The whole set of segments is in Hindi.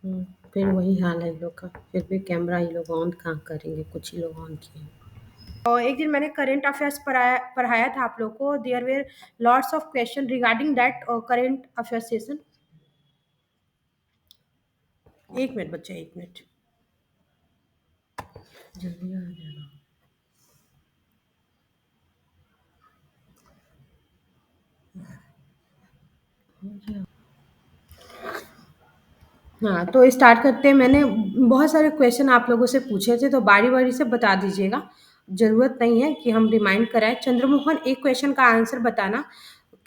फिर वही हाल है इन लोग का, फिर भी कैमरा ये लोग ऑन कहाँ करेंगे, कुछ ही लोग ऑन किए। और एक दिन मैंने करंट अफेयर्स पढ़ाया पढ़ाया था आप लोग को, there were lots of question regarding that current affair session. एक मिनट बच्चे, एक मिनट, जल्दी आ जाना। हाँ, तो स्टार्ट करते हैं। मैंने बहुत सारे क्वेश्चन आप लोगों से पूछे थे, तो बारी-बारी से बता दीजिएगा। ज़रूरत नहीं है कि हम रिमाइंड कराएँ। चंद्रमोहन, एक क्वेश्चन का आंसर बताना।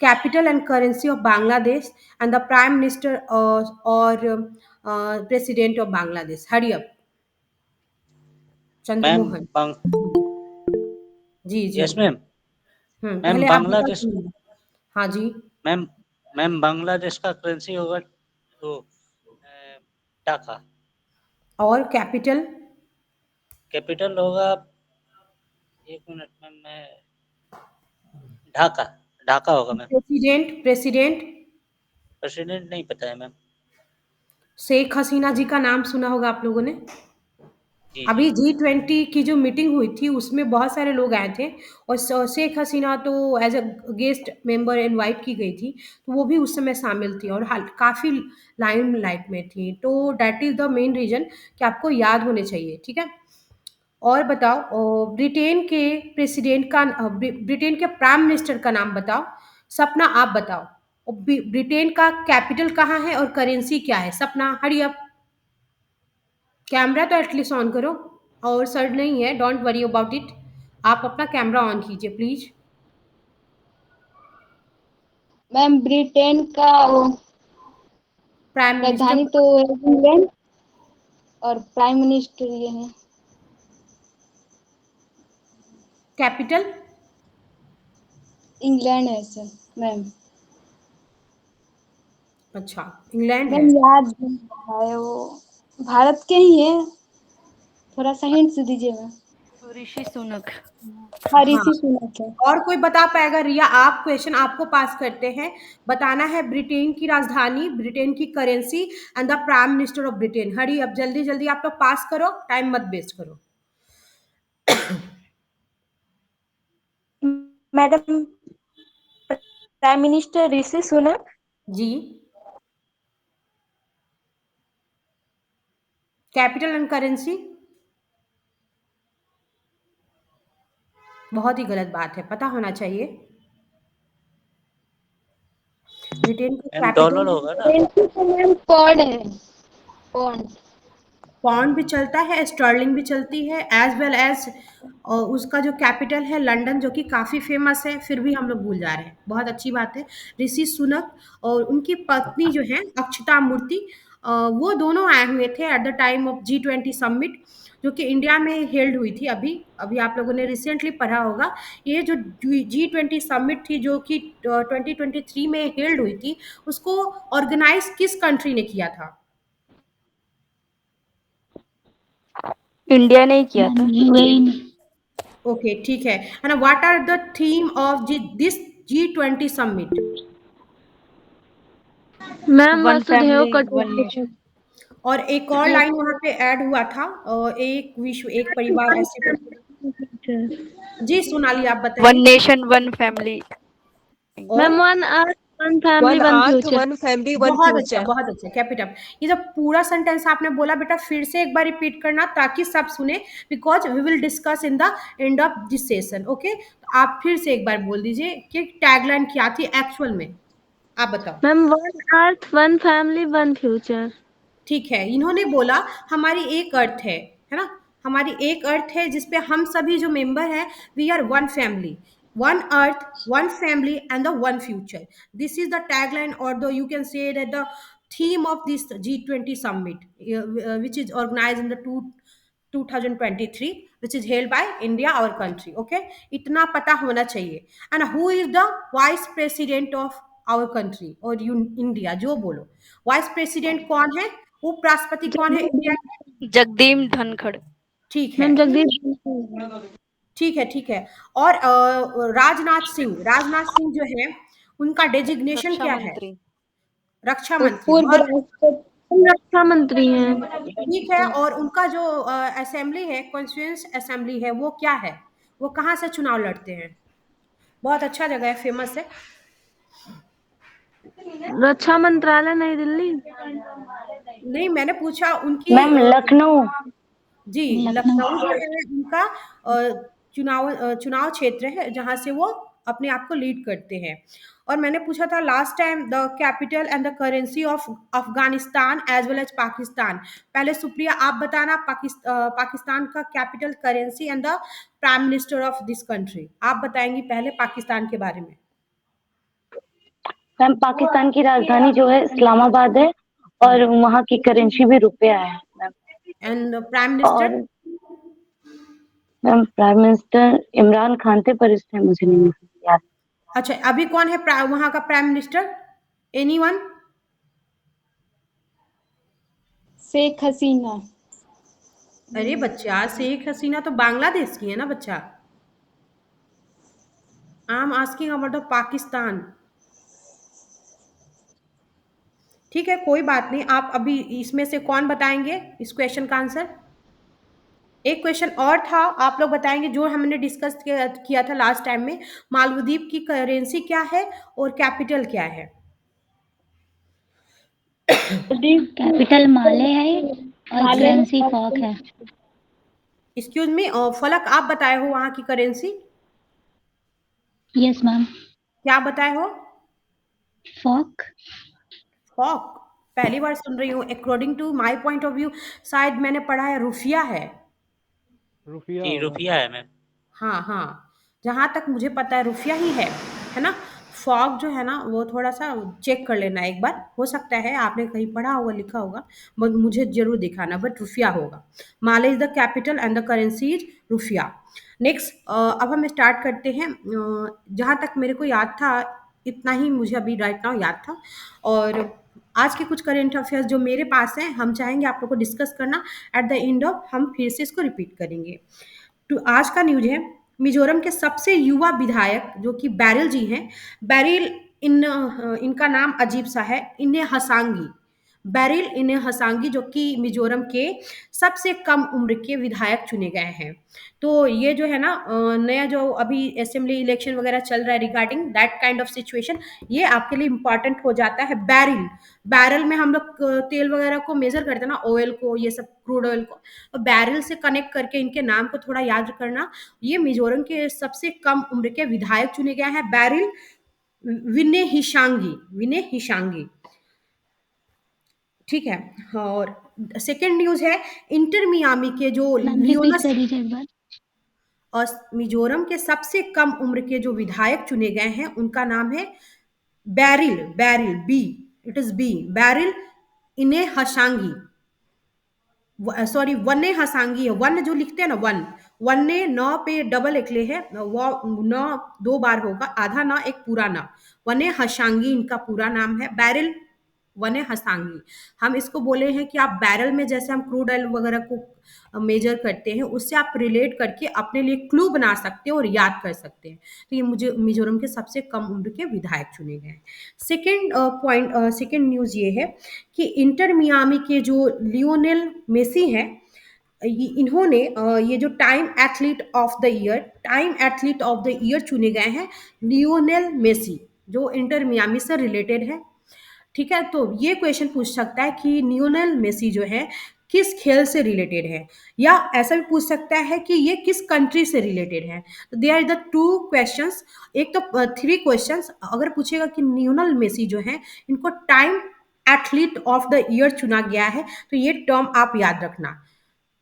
Capital and currency of Bangladesh and the prime minister और president of Bangladesh. Hurry up, ma'am Chandramohan. जी, जी। Yes ma'am. मैम पहले आप बता बांग्लादेश, दीजिए। हाँ जी। मैम मैम बांग्लादेश का करेंसी होगा तो टाका। और कैपिटल? कैपिटल होगा, एक मिनट मैम, मैं ढाका, ढाका होगा मैम। President, president? प्रेसिडेंट नहीं पता है मैम। शेख हसीना जी का नाम सुना होगा आप लोगों ने। जी जी। अभी G20 की जो मीटिंग हुई थी उसमें बहुत सारे लोग आए थे, और शेख हसीना तो as a guest member invite की गई थी, तो वो भी उस समय शामिल थी और काफ़ी लाइमलाइट में थी। तो that is the main reason कि आपको याद होने चाहिए, ठीक है? और बताओ, ब्रिटेन के प्रेसिडेंट का ब्रिटेन के प्राइम मिनिस्टर का नाम बताओ। सपना, आप बताओ। और ब्रिटेन का कैपिटल कहाँ है और करेंसी क्या है? सपना, हरी अप। कैमरा तो एटलीस्ट ऑन करो। और सर नहीं है, डोंट वरी अबाउट इट। आप अपना कैमरा ऑन कीजिए प्लीज। मैम ब्रिटेन का प्राइम मिनिस्टर। राजधानी तो इंग्लैंड और प्राइम मिनिस्टर ये है कैपिटल? इंग्लैंड है सर मैम। अच्छा, इंग्लैंड है। मैम याद नहीं आ रहा है वो, भारत के ही है। थोड़ा सा हिंट दीजिए मैम। ऋषि सुनक। हाँ हाँ। ऋषि सुनक है। और कोई बता पाएगा? रिया, आप क्वेश्चन आपको पास करते हैं। बताना है ब्रिटेन की राजधानी, ब्रिटेन की currency and the prime minister of Britain. Hurry अब जल्दी जल्दी आप लोग पास करो, टाइम मत वेस्ट करो। Madam prime minister Rishi Sunak. जी। Capital and currency? बहुत ही गलत बात है, पता होना चाहिए। ब्रिटेन की मैम डॉलर कैपिटल? होगा ना। करेंसी तो मैम पॉन्ड है, पॉन्ड। पाउंड भी चलता है, स्टर्लिंग भी चलती है, एज वेल एज उसका जो कैपिटल है लंदन, जो कि काफ़ी फेमस है, फिर भी हम लोग भूल जा रहे हैं। बहुत अच्छी बात है। ऋषि सुनक और उनकी पत्नी जो है अक्षता मूर्ति, वो दोनों आए हुए थे at the time of G20 summit, जो कि इंडिया में हेल्ड हुई थी। अभी अभी आप लोगों ने रिसेंटली पढ़ा होगा। ये जो G20 समिट थी, जो कि 2023 में हेल्ड हुई थी, उसको ऑर्गेनाइज किस कंट्री ने किया था? इंडिया ने ही किया था। यूएई। ओके, ठीक है। ना, what are the theme of this G20 summit? Ma'am one वसुधैव फैमिली वन कुटुंबकम। नेशन। और एक और लाइन वहां पे ऐड हुआ था, एक विश्व एक परिवार ऐसे करके। जी सोनाली, आप वन बताइए। Nation one family. और ma'am one earth one family one one earth future. One family one बहुत अच्छा, फ्यूचर। बहुत अच्छा, कैप इट अप। ये जब पूरा सेंटेंस आपने बोला बेटा, फिर से एक बार रिपीट करना ताकि सब सुने, because we will discuss in the end of this session. Okay, आप फिर से एक बार बोल दीजिए कि टैगलाइन क्या थी एक्चुअल में। आप बताओ। Ma'am one earth one family one future. ठीक है, इन्होंने बोला हमारी एक अर्थ है ना? हमारी एक अर्थ है जिसपे हम सभी जो मेंबर हैं, we are one family, one earth, one family and the one future. This is the tagline, और the you can say that the theme of this G20 summit, which is organized in the 2023, which is held by India, our country. Okay, इतना पता होना चाहिए। And who is the vice president of our country और इंडिया? जो बोलो, वाइस प्रेसिडेंट कौन है? उपराष्ट्रपति कौन है इंडिया के? जगदीप धनखड़। ठीक है, मैम जगदीप। ठीक है, ठीक है। और राजनाथ सिंह, राजनाथ सिंह जो है, उनका डेजिग्नेशन रक्षा क्या है? मंत्री। रक्षा वो मंत्री, पूर्व बहुत। राष्ट्रपति। रक्षा मंत्री हैं। ठीक है, और उनका जो असेंबली है, कॉन्स्टिट्यूएंट असेंबली है, वो क्या है? वो कहाँ से चुनाव लड़ते हैं? बहुत अच्छा जगह है, फेमस है। रक्षा मंत्रालय नई दिल्ली। नहीं, मैंने पूछा उनकी मैम लखनऊ। जी, लखनऊ जो है उनका चुनाव क्षेत्र है जहाँ से वो अपने आप को लीड करते हैं। और मैंने पूछा था last time the capital and the currency of Afghanistan as well as Pakistan. पहले सुप्रिया आप बताना पाकिस्तान का capital, currency and the prime minister of this country. आप बताएंगी पहले पाकिस्तान के बारे में। मैम पाकिस्तान की राजधानी जो है इस्लामाबाद है और वहाँ की करेंसी भी रुपया है मैम। एंड प्राइम और minister? Ma'am prime minister Imran Khan थे, पर इस टाइम मुझे नहीं याद। अच्छा, अभी कौन है वहाँ का prime minister? Anyone? Sheikh Hasina. अरे बच्चा, शेख हसीना तो बांग्लादेश की है ना बच्चा। I am asking about the Pakistan. ठीक है, कोई बात नहीं। आप अभी इसमें से कौन बताएंगे इस क्वेश्चन का आंसर? एक क्वेश्चन और था, आप लोग बताएंगे, जो हमने डिस्कस किया था लास्ट टाइम में। मालदीव की करेंसी क्या है और कैपिटल क्या है? कैपिटल माले है और करेंसी फॉक है। एक्सक्यूज मी, फलक आप बताए हो वहां की करेंसी? Yes ma'am. क्या बताए हो? फॉक। फॉक? पहली बार सुन रही हूँ। According to my point of view शायद मैंने पढ़ा है रुफिया है। जी, रुपया है मैम। हाँ हाँ, जहाँ तक मुझे पता है रुफिया ही है ना? फॉग जो है ना वो थोड़ा सा चेक कर लेना एक बार, हो सकता है आपने कहीं पढ़ा होगा, लिखा होगा, बट मुझे जरूर दिखाना, बट रुफिया होगा। Male is the capital and the currency is rufiyaa. Next, अब हम स्टार्ट करते हैं। जहाँ तक मेरे को याद था इतना ही मुझे अभी राइट नाउ याद था। और आज के कुछ करेंट अफेयर्स जो मेरे पास हैं, हम चाहेंगे आप लोग को डिस्कस करना। एट द एंड ऑफ हम फिर से इसको रिपीट करेंगे। तो आज का न्यूज है, मिजोरम के सबसे युवा विधायक जो कि बैरिल जी हैं, बैरिल इनका नाम अजीब सा है, इन्हें हसांगी, बैरिल इन्हें हसांगी, जो कि मिजोरम के सबसे कम उम्र के विधायक चुने गए हैं। तो ये जो है ना नया जो अभी असेंबली इलेक्शन वगैरह चल रहा है regarding that kind of situation, ये आपके लिए इंपॉर्टेंट हो जाता है। बैरिल, बैरल में हम लोग तेल वगैरह को मेजर करते हैं ना, ऑयल को, ये सब क्रूड ऑयल को, तो बैरल से कनेक्ट करके इनके नाम को थोड़ा याद करना। ये मिजोरम के सबसे कम उम्र के विधायक चुने गए हैं, बैरिल विनय हिशांगी, विनय हिशांगी। ठीक है, और सेकेंड न्यूज है, इंटर मियामी के जो मैम रिपीट लियोनस, कर दीजिए एक बार। और मिजोरम के सबसे कम उम्र के जो विधायक चुने गए हैं उनका नाम है बैरिल, बैरिल बी, इट इज बी, बैरिल इन्हें हसांगी, सॉरी वन्य हसांगी है, वन जो लिखते हैं ना, वन, वन्य न पे डबल एकले है, वो न दो बार होगा, आधा ना एक पूरा ना, वन्य हसांगी इनका पूरा नाम है, बैरिल वन्य हसांगी। हम इसको बोले हैं कि आप बैरल में जैसे हम क्रूड ऑयल वगैरह को मेजर करते हैं, उससे आप रिलेट करके अपने लिए क्लू बना सकते हैं और याद कर सकते हैं। तो ये मुझे मिजोरम के सबसे कम उम्र के विधायक चुने गए हैं। सेकेंड पॉइंट, सेकेंड न्यूज ये है कि इंटर मियामी के जो लियोनेल मेसी हैं, इन्होंने ये जो time athlete of the year, time athlete of the year चुने गए हैं लियोनेल मेसी, जो इंटर मियामी से रिलेटेड है। ठीक है, तो ये क्वेश्चन पूछ सकता है कि लियोनेल मेसी जो है किस खेल से रिलेटेड है, या ऐसा भी पूछ सकता है कि ये किस कंट्री से रिलेटेड है। तो there are the two questions, एक तो थ्री क्वेश्चंस। अगर पूछेगा कि लियोनेल मेसी जो है इनको time athlete of the year चुना गया है, तो ये टर्म आप याद रखना,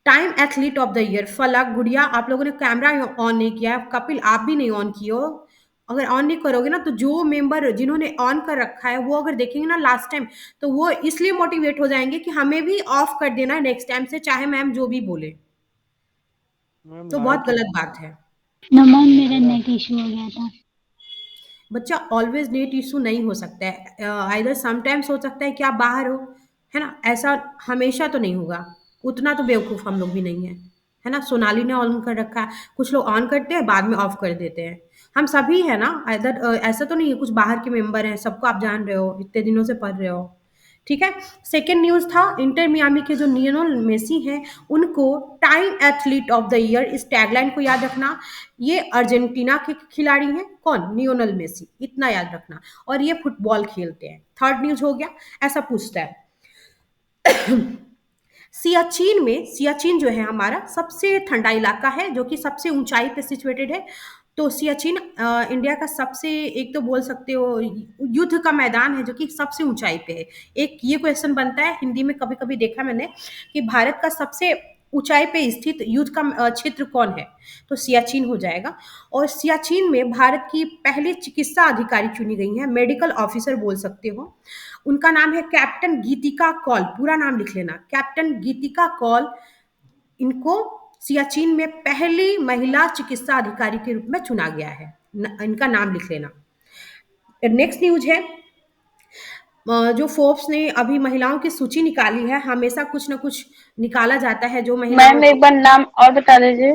time athlete of the year. फलक, गुड़िया, आप लोगों ने कैमरा ऑन नहीं किया है, कपिल आप भी नहीं ऑन किए हो। अगर ऑन नहीं करोगे ना, तो जो मेंबर जिन्होंने ऑन कर रखा है वो अगर देखेंगे ना लास्ट टाइम, तो वो इसलिए मोटिवेट हो जाएंगे कि हमें भी ऑफ कर देना है नेक्स्ट टाइम से, चाहे मैम जो भी बोले। तो बहुत गलत बात है नो मैम, मेरा नेट इशू हो गया था। बच्चा। ऑलवेज नेट इशू नहीं हो सकता है, आइदर समटाइम्स हो सकता है कि आप बाहर हो, है ना, ऐसा हमेशा तो नहीं होगा। उतना तो बेवकूफ़ हम लोग भी नहीं है ना। सोनाली ने ऑन कर रखा है, कुछ लोग ऑन करते हैं बाद में ऑफ कर देते हैं, हम सभी है ना। आइदर ऐसा तो नहीं है कुछ बाहर के मेंबर हैं, सबको आप जान रहे हो, इतने दिनों से पढ़ रहे हो, ठीक है। सेकेंड न्यूज था इंटर मियामी के जो लियोनेल मेसी हैं उनको time athlete of the year, इस टैगलाइन को याद रखना। ये अर्जेंटीना के खिलाड़ी हैं, कौन? लियोनेल मेसी, इतना याद रखना। और ये फुटबॉल खेलते हैं। थर्ड न्यूज हो गया, ऐसा पूछता है। सियाचिन में, सियाचिन जो है हमारा सबसे ठंडा इलाका है जो कि सबसे ऊंचाई पे सिचुएटेड है। तो सियाचिन इंडिया का सबसे, एक तो बोल सकते हो युद्ध का मैदान है जो कि सबसे ऊंचाई पे है। एक ये क्वेश्चन बनता है हिंदी में, कभी कभी देखा मैंने कि भारत का सबसे ऊंचाई पे स्थित युद्ध का क्षेत्र कौन है, तो सियाचिन हो जाएगा। और सियाचिन में भारत की पहली चिकित्सा अधिकारी चुनी गई है, मेडिकल ऑफिसर बोल सकते हो। उनका नाम है कैप्टन गीतिका कौल, पूरा नाम लिख लेना, कैप्टन गीतिका कौल। इनको सियाचिन में पहली महिला चिकित्सा अधिकारी के रूप में चुना गया है। इनका नाम लिख लेना। नेक्स्ट न्यूज है, जो फोर्ब्स ने अभी महिलाओं की सूची निकाली है, हमेशा कुछ ना कुछ निकाला जाता है जो महिलाओं, मैम एक बार नाम और बता दीजिए।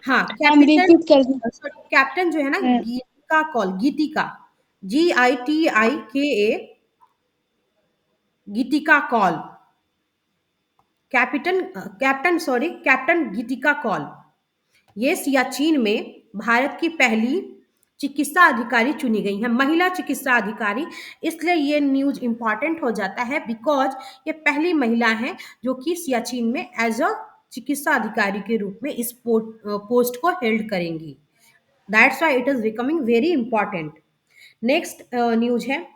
हाँ हम कैपिटन, रिपीट कर दें। सॉरी कैप्टन जो है ना हम्म, गीतिका कौल, गीतिका, GITIKA, गीतिका कौल, कैप्टन गीतिका कौल। ये सियाचिन में भारत की पहली चिकित्सा अधिकारी चुनी गई है, महिला चिकित्सा अधिकारी। इसलिए ये न्यूज इंपॉर्टेंट हो जाता है बिकॉज ये पहली महिला है जो कि सियाचिन में एज अ चिकित्सा अधिकारी के रूप में इस पोस्ट को हेल्ड करेंगी। That's why it is becoming very important. Next news है,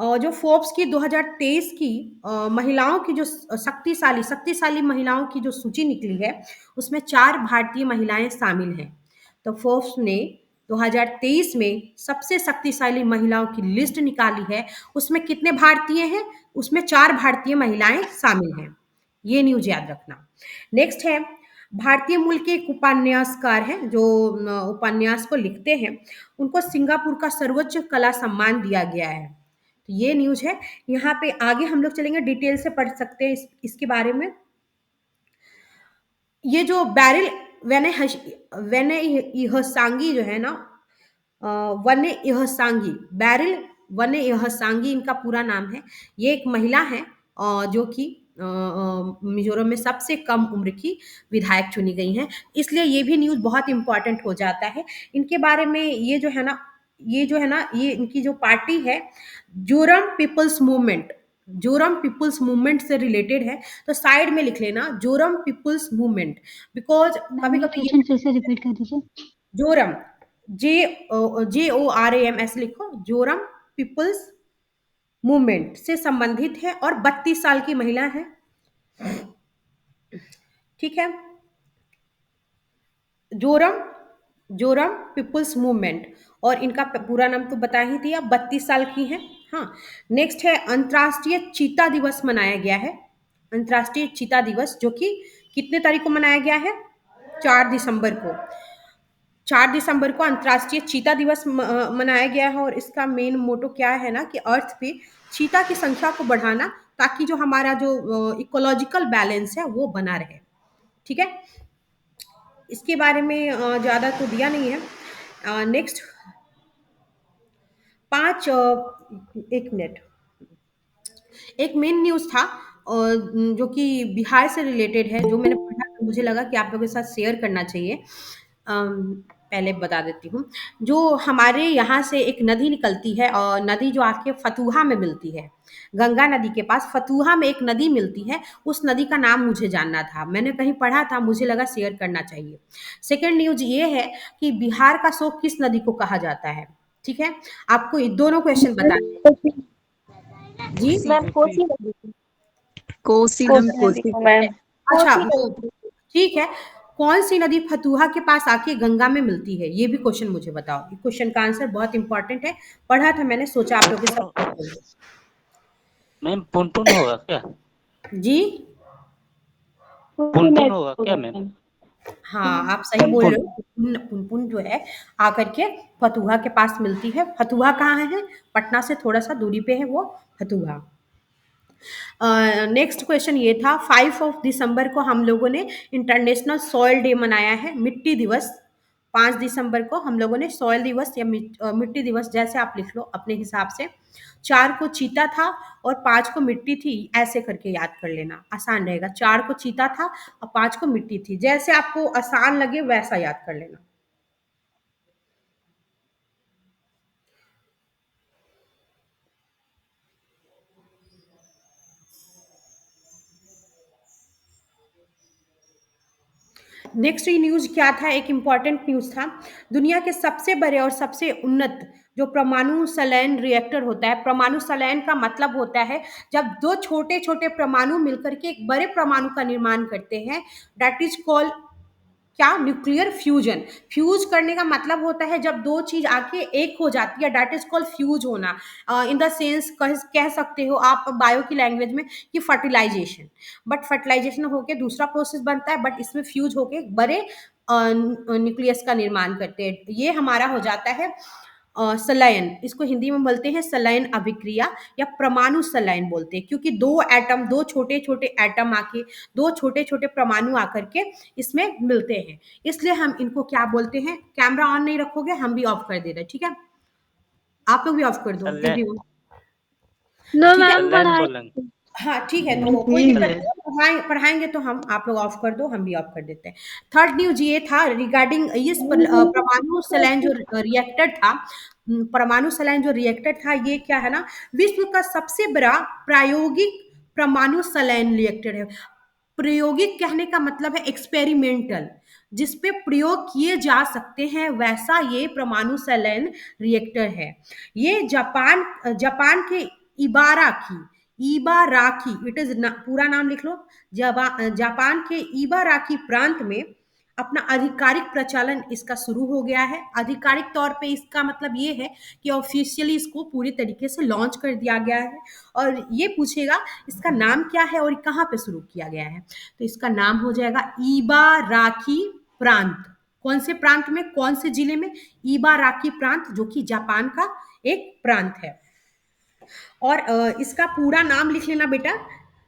जो फोर्ब्स की 2023 की महिलाओं की जो शक्तिशाली महिलाओं की जो सूची निकली है उसमें 4 भारतीय महिलाएं शामिल हैं। तो फोर्ब्स ने 2023 में सबसे शक्तिशाली महिलाओं की लिस्ट निकाली है, उसमें कितने भारतीय हैं? उसमें 4 भारतीय महिलाएं शामिल हैं। ये न्यूज याद रखना। नेक्स्ट है, भारतीय मूल के एक उपन्यासकार हैं जो उपन्यास को लिखते हैं, उनको सिंगापुर का सर्वोच्च कला सम्मान दिया गया है। तो ये न्यूज है। यहाँ पे आगे हम लोग चलेंगे, डिटेल से पढ़ सकते हैं इसके बारे में। ये जो बैरिल वेने इहसांगी जो है ना, वने इहसांगी, बैरिल वने इहसांगी इनका पूरा नाम है। ये एक महिला है जो कि मिजोरम में सबसे कम उम्र की विधायक चुनी गई हैं। इसलिए ये भी न्यूज बहुत इंपॉर्टेंट हो जाता है इनके बारे में। ये जो है ना, ये इनकी जो पार्टी है Zoram people's movement, Zoram people's movement से रिलेटेड है। तो साइड में लिख लेना Zoram people's movement, because ma'am कभी ये कभी ये क्वेश्चन फिर से रिपीट कर दीजिए। जोरम, JORAM ऐसे लिखो, जोरम पीपल्स मूवमेंट से संबंधित है और 32 साल की महिला है। ठीक है, जोरम जोरम पीपल्स मूवमेंट, और इनका पूरा नाम तो बता ही दिया, 32 साल की है। हाँ, नेक्स्ट है अंतर्राष्ट्रीय चीता दिवस मनाया गया है। अंतर्राष्ट्रीय चीता दिवस जो कि कितने तारीख को मनाया गया है? 4 दिसंबर को। 4 दिसंबर को अंतर्राष्ट्रीय चीता दिवस मनाया गया है। और इसका मेन मोटो क्या है ना कि अर्थ पे चीता की संख्या को बढ़ाना, ताकि जो हमारा जो इकोलॉजिकल बैलेंस है वो बना रहे। ठीक है, इसके बारे में ज़्यादा तो दिया नहीं है। नेक्स्ट 5 एक मिनट, एक मेन न्यूज़ था जो कि बिहार से रिलेटेड है, जो मैंने पढ़ा तो मुझे लगा कि आप लोगों के साथ शेयर करना चाहिए। पहले बता देती हूँ, जो हमारे यहाँ से एक नदी निकलती है और नदी जो आके फतुहा में मिलती है, गंगा नदी के पास फतुहा में एक नदी मिलती है, उस नदी का नाम मुझे जानना था, मैंने कहीं पढ़ा था, मुझे लगा शेयर करना चाहिए। सेकेंड न्यूज ये है कि बिहार का शोक किस नदी को कहा जाता है? ठीक है, आपको ये दोनों क्वेश्चन बताने जी। मैम कोसी कोसी नदी को मैम। अच्छा, ठीक है, कौन सी नदी फतुहा के पास आके गंगा में मिलती है, ये भी क्वेश्चन मुझे बताओ। ये क्वेश्चन का आंसर बहुत इंपॉर्टेंट है, पढ़ा था मैंने, सोचा आप लोगों के साथ। मैम पुनपुन होगा क्या? जी पुनपुन होगा क्या मैम? हाँ, आप सही बोल रहे हो। पुनपुन जो है आकर के फतुहा के पास मिलती है। फतुहा कहाँ है? पटना से थोड़ा सा दूरी पे है वो फतुहा। नेक्स्ट क्वेश्चन ये था, 5 दिसंबर को हम लोगों ने इंटरनेशनल सॉइल डे मनाया है, मिट्टी दिवस। 5 दिसंबर को हम लोगों ने सॉइल दिवस या मिट्टी दिवस, जैसे आप लिख लो अपने हिसाब से। 4 को चीता था और 5 को मिट्टी थी, ऐसे करके याद कर लेना, आसान रहेगा। 4 को चीता था और 5 को मिट्टी थी, जैसे आपको आसान लगे वैसा याद कर लेना। नेक्स्ट ये न्यूज़ क्या था, एक इम्पॉर्टेंट न्यूज़ था। दुनिया के सबसे बड़े और सबसे उन्नत जो परमाणु संलयन रिएक्टर होता है, परमाणु संलयन का मतलब होता है जब दो छोटे छोटे परमाणु मिलकर के एक बड़े परमाणु का निर्माण करते हैं, दैट इज कॉल्ड क्या, न्यूक्लियर फ्यूजन। फ्यूज करने का मतलब होता है जब दो चीज आके एक हो जाती है, दैट इज कॉल्ड फ्यूज होना। इन द सेंस कह सकते हो आप बायो की लैंग्वेज में कि फर्टिलाइजेशन, बट फर्टिलाइजेशन होके दूसरा प्रोसेस बनता है, बट इसमें फ्यूज होके बड़े न्यूक्लियस का निर्माण करते हैं। ये हमारा हो जाता है संलयन, इसको हिंदी में बोलते हैं संलयन अभिक्रिया या परमाणु संलयन बोलते हैं, क्योंकि दो एटम, दो छोटे छोटे एटम आके, दो छोटे छोटे परमाणु आकर के इसमें मिलते हैं, इसलिए हम इनको क्या बोलते हैं। कैमरा ऑन नहीं रखोगे, हम भी ऑफ कर दे रहे, ठीक है, आप लोग भी ऑफ कर दो संलयन एवरीवन, नो ठीक है। मैम संलयन बोलेंगे। हाँ ठीक है, तो कोई दिक्कत नहीं है, पढ़ाएंगे तो हम, आप लोग ऑफ कर दो, हम भी ऑफ कर देते हैं। थर्ड न्यूज ये था रिगार्डिंग इस परमाणु संलयन जो रिएक्टर था, परमाणु संलयन जो रिएक्टर था, ये क्या है ना, विश्व का सबसे बड़ा प्रायोगिक परमाणु संलयन रिएक्टर है। प्रायोगिक कहने का मतलब है एक्सपेरिमेंटल, जिसपे प्रयोग किए जा सकते हैं, वैसा ये परमाणु संलयन रिएक्टर है। ये जापान के इबाराकी, इट इज पूरा नाम लिख लो, जापान के इबाराकी प्रांत में अपना आधिकारिक प्रचालन इसका शुरू हो गया है। आधिकारिक तौर पे इसका मतलब ये है कि ऑफिशियली इसको पूरी तरीके से लॉन्च कर दिया गया है। और ये पूछेगा इसका नाम क्या है और कहाँ पे शुरू किया गया है, तो इसका नाम हो जाएगा इबाराकी प्रांत। कौन से प्रांत में, कौन से जिले में, इबाराकी प्रांत, जो कि जापान का एक प्रांत है। और इसका पूरा नाम लिख लेना बेटा,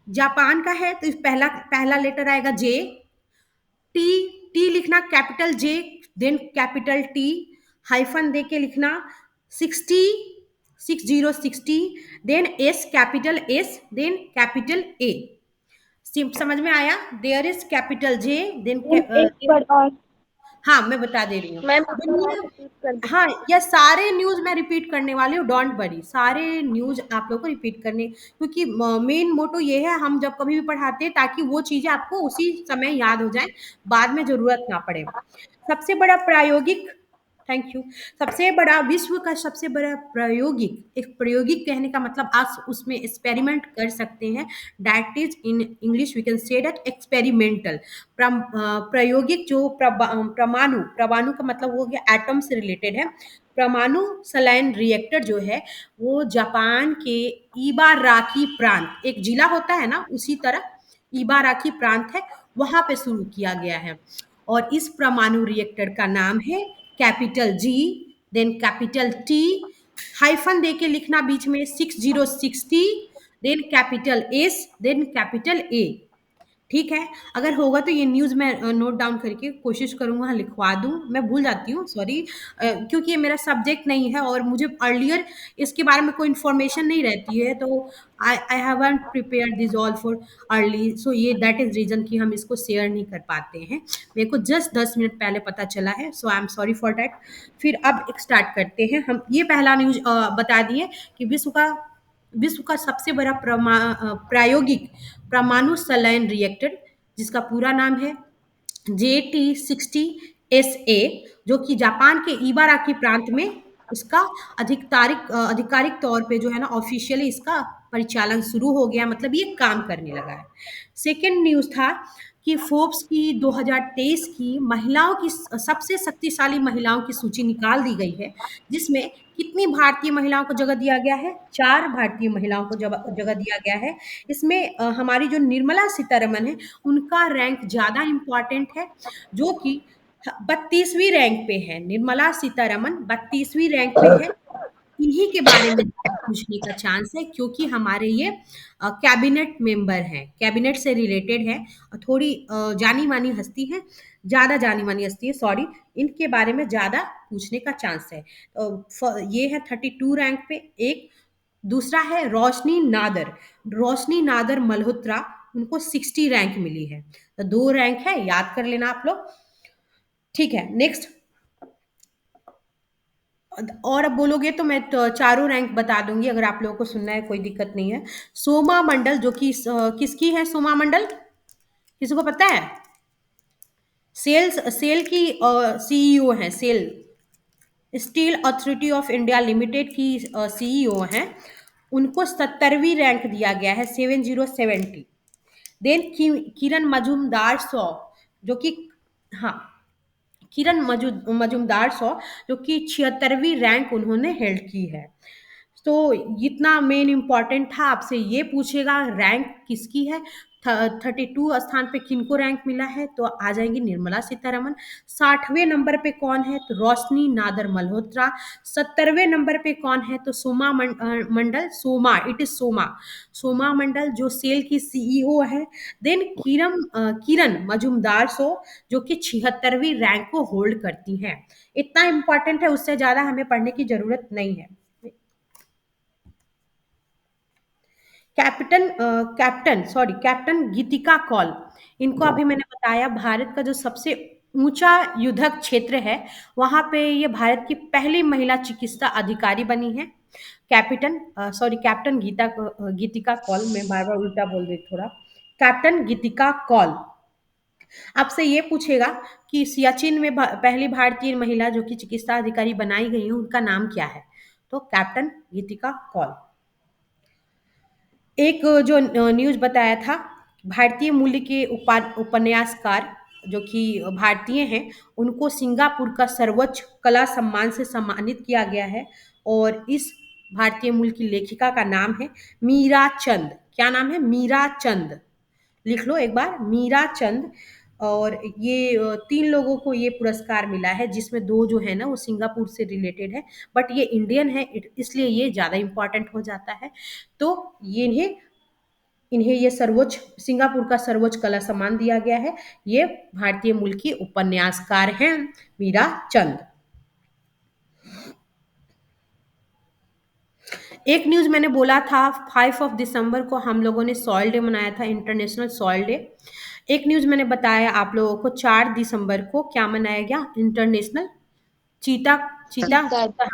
जापान का है तो पहला पहला लेटर आएगा जे, टी, टी लिखना capital J, then capital T, hyphen दे के लिखना 60, then S, capital S, then capital A. समझ में आया, there is capital J, then एक बार और हाँ मैं बता दे रही हूँ मैम दुनिया, हाँ ये सारे न्यूज मैं रिपीट करने वाली हूँ, डोंट वरी, सारे न्यूज आप लोग को रिपीट करने, क्योंकि मेन मोटो ये है हम जब कभी भी पढ़ाते हैं ताकि वो चीजें आपको उसी समय याद हो जाए, बाद में जरूरत ना पड़े। सबसे बड़ा प्रायोगिक, थैंक यू, सबसे बड़ा, विश्व का सबसे बड़ा प्रायोगिक, एक प्रायोगिक कहने का मतलब आप उसमें एक्सपेरिमेंट कर सकते हैं, that is in English we can say that experimental. प्रायोगिक जो परमाणु, परमाणु का मतलब हो गया एटम से रिलेटेड है। परमाणु संलयन रिएक्टर जो है वो जापान के इबाराकी प्रांत, एक जिला होता है ना उसी तरह इबाराकी प्रांत है, वहां पे शुरू किया गया है। और इस परमाणु रिएक्टर का नाम है capital G, then capital T, hyphen दे के लिखना बीच में 60, then capital S, then capital A, ठीक है। अगर होगा तो ये न्यूज़ मैं नोट डाउन करके कोशिश करूँगा लिखवा दूँ, मैं भूल जाती हूँ सॉरी, क्योंकि ये मेरा सब्जेक्ट नहीं है और मुझे अर्लियर इसके बारे में कोई इन्फॉर्मेशन नहीं रहती है, तो I haven't prepared this all for early, so ये दैट इज रीजन कि हम इसको शेयर नहीं कर पाते हैं। मेरे को जस्ट 10 मिनट पहले पता चला है, so I am sorry for that. फिर अब स्टार्ट करते हैं हम, ये पहला न्यूज बता दिए कि विश्व का सबसे बड़ा प्रायोगिक परमाणु संलयन रिएक्टर, जिसका पूरा नाम है JT60SA, जो कि जापान के इबाराकी प्रांत में इसका आधिकारिक तौर पे जो है ना ऑफिशियली इसका परिचालन शुरू हो गया, मतलब ये काम करने लगा है। सेकेंड न्यूज़ था कि फोर्ब्स की 2023 की महिलाओं की सबसे शक्तिशाली महिलाओं की सूची निकाल दी गई है, जिसमें कितनी भारतीय महिलाओं को जगह दिया गया है, 4 भारतीय महिलाओं को जगह दिया गया है। इसमें हमारी जो निर्मला सीतारमन है उनका रैंक ज़्यादा इम्पॉर्टेंट है, जो कि 32वीं रैंक पे है। निर्मला सीतारमन 32वीं रैंक पे है, इन्हीं के बारे में ज़्यादा पूछने का चांस है, क्योंकि हमारे ये कैबिनेट मेंबर हैं, कैबिनेट से रिलेटेड है और थोड़ी जानी-मानी हस्ती है, ज़्यादा जानी-मानी हस्ती है, सॉरी, इनके बारे में ज़्यादा पूछने का चांस है। ये है 32 रैंक पे एक। दूसरा है रोशनी नादर। रोशनी नादर मल्होत्रा, उनको 60 रैंक मिली है। तो 2 रैंक है, याद कर लेना आप लोग। ठीक है, नेक्स्ट। और अब बोलोगे तो मैं तो चारों रैंक बता दूंगी, अगर आप लोगों को सुनना है कोई दिक्कत नहीं है। सोमा मंडल, जो कि किसकी है सोमा मंडल, किसी को पता है? सेल की सीईओ है, SAIL steel authority of India limited की सीईओ हैं। उनको 70वीं रैंक दिया गया है, 7070। देन किरण मजूमदार सौ, जो कि, हाँ, किरण मजूमदार सौ, जो कि 76वीं रैंक उन्होंने हेल्ड की है। तो इतना मेन इंपॉर्टेंट था, आपसे ये पूछेगा रैंक किसकी है, 32 स्थान पे किनको रैंक मिला है, तो आ जाएंगी निर्मला सीतारमन। 60वें नंबर पे कौन है, तो रोशनी नादर मल्होत्रा। 70वें नंबर पे कौन है, तो सोमा मंडल, सोमा, इट इज सोमा, सोमा मंडल, जो सेल की सीईओ है। देन किरण मजूमदार सो, जो कि 76वीं रैंक को होल्ड करती हैं। इतना इंपॉर्टेंट है, उससे ज्यादा हमें पढ़ने की जरूरत नहीं है। कैप्टन गीतिका कौल, इनको अभी मैंने बताया, भारत का जो सबसे ऊंचा युद्धक क्षेत्र है, वहां पे ये भारत की पहली महिला चिकित्सा अधिकारी बनी है। कैप्टन गीतिका कौल, मैं बार बार उल्टा बोल रही थोड़ा। कैप्टन गीतिका कौल। आपसे ये पूछेगा कि सियाचिन में पहली भारतीय महिला जो कि चिकित्सा अधिकारी बनाई गई है, उनका नाम क्या है, तो कैप्टन गीतिका कौल। एक जो न्यूज़ बताया था, भारतीय मूल्य के उपन्यासकार जो कि भारतीय हैं, उनको सिंगापुर का सर्वोच्च कला सम्मान से सम्मानित किया गया है। और इस भारतीय मूल की लेखिका का नाम है मीरा चंद। क्या नाम है, मीरा चंद, लिख लो एक बार, मीरा चंद। और ये 3 लोगों को ये पुरस्कार मिला है, जिसमें 2 जो है ना वो सिंगापुर से रिलेटेड है, बट ये इंडियन है, इसलिए ये ज़्यादा इम्पोर्टेंट हो जाता है। तो ये इन्हें इन्हें ये सर्वोच्च, सिंगापुर का सर्वोच्च कला सम्मान दिया गया है। ये भारतीय मूल की उपन्यासकार हैं मीरा चंद। एक न्यूज मैंने बोला था 5 दिसंबर को हम लोगों ने सॉइल डे मनाया था, इंटरनेशनल सॉइल डे। एक न्यूज मैंने बताया आप लोगों को 4 दिसंबर को क्या मनाया गया, इंटरनेशनल चीता चीता चीता चीता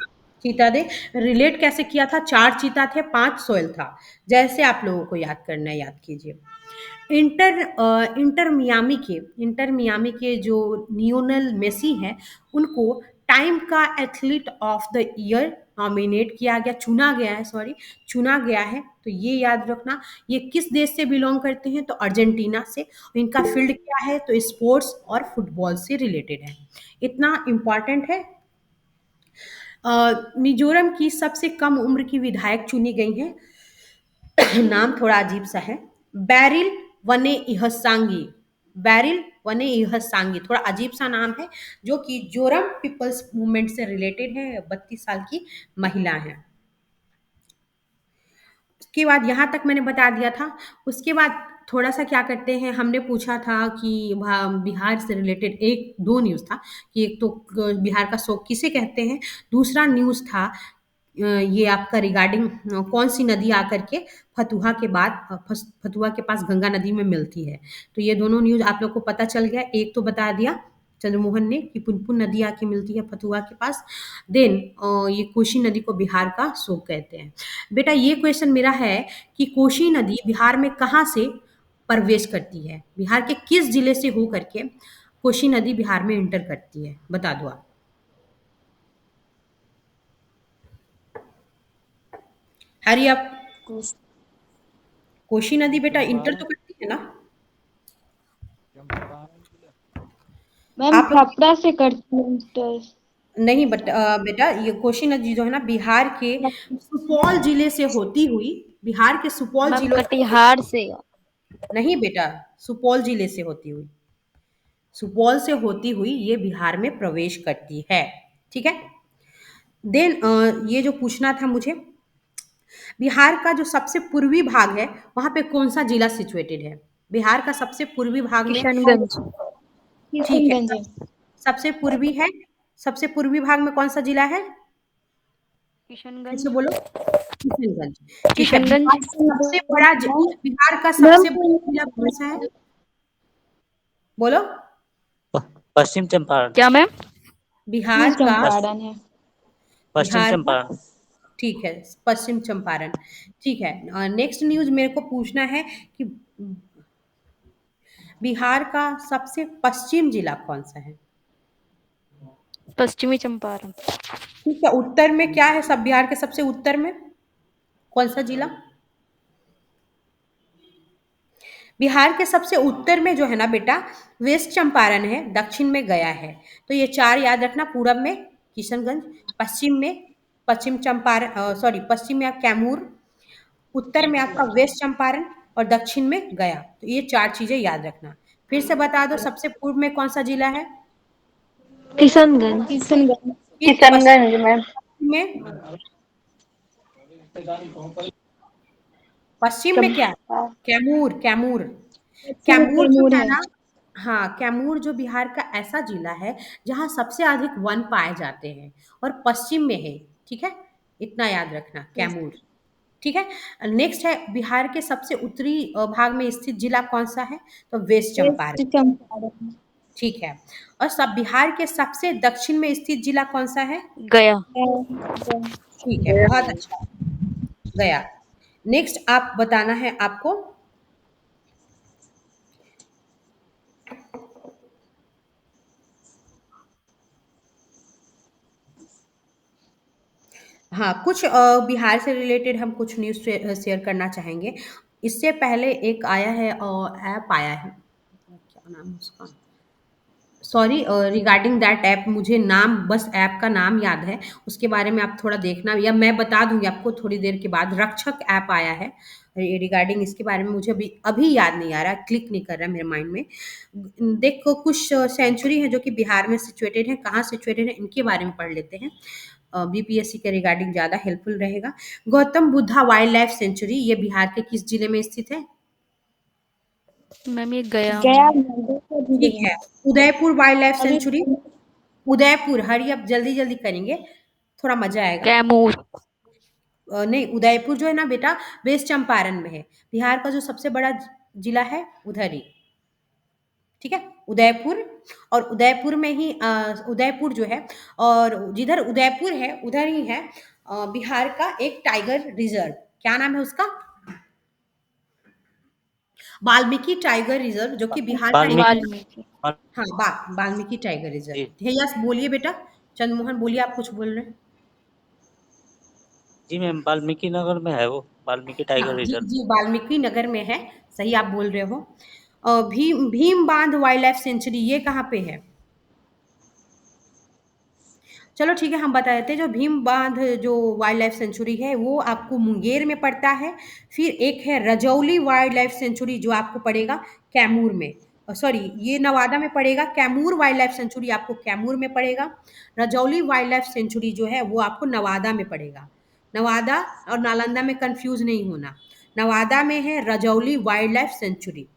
चीता डे। रिलेट कैसे किया था, 4 चीता थे, 5 सोयल था, जैसे आप लोगों को याद करना है, याद कीजिए। इंटर मियामी के जो लियोनेल मेसी हैं, उनको टाइम का athlete of the year nominate किया गया, चुना गया है। तो ये याद रखना। ये किस देश से बिलोंग करते हैं, तो अर्जेंटीना से। इनका फील्ड क्या है, तो स्पोर्ट्स और फुटबॉल से रिलेटेड है। इतना इम्पॉर्टेंट है। मिजोरम की सबसे कम उम्र की विधायक चुनी गई हैं। नाम थोड़ा अजीब सा है, बैरिल वने इहसांगी। बैरिल वने इहसांगी थोड़ा अजीब सा नाम है, जो कि जोरम पीपल्स मूवमेंट से रिलेटेड है, 32 साल की महिला है। उसके बाद यहाँ तक मैंने बता दिया था। उसके बाद थोड़ा सा क्या करते हैं, हमने पूछा था कि बिहार से रिलेटेड एक दो न्यूज़ था, कि एक तो बिहार का शोक किसे कहते हैं, दूसरा न्यूज़ था ये आपका रिगार्डिंग कौन सी नदी आकर के फतुहा के बाद फतुहा के पास गंगा नदी में मिलती है। तो ये दोनों न्यूज़ आप लोग को पता चल गया। एक तो बता दिया चंद्रमोहन ने कि पुनपुन नदी आके मिलती है फतुहा के पास। देन ये कोशी नदी को बिहार का शोक कहते हैं। बेटा ये क्वेश्चन मेरा है कि कोशी नदी बिहार में कहाँ से प्रवेश करती है, बिहार के किस जिले से हो करके कोशी नदी बिहार में इंटर करती है, बता दो आप। हरी आप। कोश- कोशी नदी बेटा इंटर चंपारण तो करती है ना। चंपारण मैम आप लोग छपरा से करती हूँ इंटर। नहीं, बट बेटा ये कोशी नदी जो है ना बिहार के सुपौल जिले से होती हुई, बिहार के सुपौल मैम जिलों कटिहार से। नहीं बेटा, सुपौल जिले से होती हुई, सुपौल से होती हुई ये बिहार में प्रवेश करती है। ठीक है। देन ये जो पूछना था मुझे, बिहार का जो सबसे पूर्वी भाग है वहाँ पे कौन सा जिला सिचुएटेड है? बिहार का सबसे पूर्वी भाग में, किशनगंज। ठीक है, किशनगंज है। सबसे पूर्वी है, सबसे पूर्वी भाग में कौन सा जिला है? फिर से किशनगंज। बोलो। किशनगंज। ठीक है, किशनगंज। बिहार का मैम सबसे बड़ा जिला कौन सा है? बोलो। पश्चिम चंपारण। क्या मैम? बिहार का, चंपारण है। पश्चिम बिहार का, चंपारण। ठीक है, पश्चिम चंपारण। ठीक है, नेक्स्ट न्यूज मेरे को पूछना है कि बिहार का सबसे पश्चिम जिला कौन सा है? पश्चिमी चंपारण। ठीक है, उत्तर में क्या है? सब बिहार के सबसे उत्तर में कौन सा जिला? बिहार के सबसे उत्तर में जो है ना बेटा, वेस्ट चंपारण है, दक्षिण में गया है। तो ये चार याद रखना। पूरब में किशनगंज, पश्चिम में पश्चिम चंपारण, सॉरी, पश्चिम में कैमूर, उत्तर में आपका वेस्ट चंपारण और दक्षिण में गया। तो ये चार चीजें याद रखना। फिर से बता दो, सबसे पूर्व में कौन सा जिला है? किशनगंज। किशनगंज। फिर किशनगंज पश्चिम मैम। में, पश्चिम में क्या है? चंपा। कैमूर, कैमूर। पश्चिम में कैमूर जो कैमूर है है। ना, हाँ, कैमूर जो बिहार का ऐसा जिला है जहाँ सबसे अधिक वन पाए जाते हैं और पश्चिम में है। ठीक है, इतना याद रखना, कैमूर। ठीक है, नेक्स्ट है बिहार के सबसे उत्तरी भाग में स्थित जिला कौन सा है? तो वेस्ट चंपारण। वेस्ट चंपारण। ठीक है, और सब बिहार के सबसे दक्षिण में स्थित जिला कौन सा है? गया। ठीक है, बहुत अच्छा, गया। नेक्स्ट आप बताना है आपको, हाँ, कुछ बिहार से रिलेटेड हम कुछ न्यूज़ शेयर करना चाहेंगे। इससे पहले एक आया है, ऐप आया है, क्या नाम है उसका? सॉरी, रिगार्डिंग दैट ऐप, मुझे नाम, बस ऐप का नाम याद है, उसके बारे में आप थोड़ा देखना, या मैं बता दूंगी आपको थोड़ी देर के बाद। रक्षक ऐप आया है रिगार्डिंग, इसके बारे में मुझे अभी अभी याद नहीं आ रहा, क्लिक नहीं कर रहा मेरे माइंड में। देखो, कुछ सेंचुरी है जो कि बिहार में सिचुएटेड है, कहाँ सिचुएटेड है इनके बारे में पढ़ लेते हैं। बीपीएससी के रिगार्डिंग ज़्यादा हेल्पफुल रहेगा। Gautam Buddha wild life century, ये बिहार के किस जिले में स्थित है? मैम ये गया गया में। ठीक है, उदयपुर वाइल्ड लाइफ अभी सेंचुरी। उदयपुर, हरी अब जल्दी जल्दी करेंगे, थोड़ा मजा आएगा। कैमूर। नहीं, उदयपुर जो है ना बेटा, वेस्ट चंपारण में है। बिहार का जो सबसे बड़ा जिला है उधर ही। ठीक है, उदयपुर। और उदयपुर में ही उदयपुर जो है, और जिधर उदयपुर है उधर ही है बिहार का एक टाइगर रिजर्व। क्या नाम है उसका? वाल्मीकि टाइगर रिजर्व, जो कि बिहार का एक, वाल्मीकि। वाल्मीकि। हाँ, वाल्मीकि टाइगर रिजर्व जी। है। यस, बोलिए बेटा, चंद्रमोहन बोलिए, आप कुछ बोल रहे हैं। जी मैम, वाल्मीकि नगर में है वो, वाल्मीकि हाँ टाइगर जी रिजर्व। जी, वाल्मीकि नगर में है, सही आप बोल रहे हो। भीम भीम बांध वाइल्ड लाइफ सेंचुरी, ये कहाँ पे है? चलो ठीक है, हम बता देते हैं। जो भीम बांध जो वाइल्ड लाइफ सेंचुरी है वो आपको मुंगेर में पड़ता है। फिर एक है रजौली वाइल्ड लाइफ सेंचुरी, जो आपको पड़ेगा कैमूर में, सॉरी, ये नवादा में पड़ेगा। कैमूर वाइल्ड लाइफ सेंचुरी आपको कैमूर में पड़ेगा। रजौली वाइल्ड लाइफ सेंचुरी जो है वो आपको नवादा में पड़ेगा। नवादा और नालंदा में कंफ्यूज नहीं होना। नवादा में है Rajauli wild life sanctuary.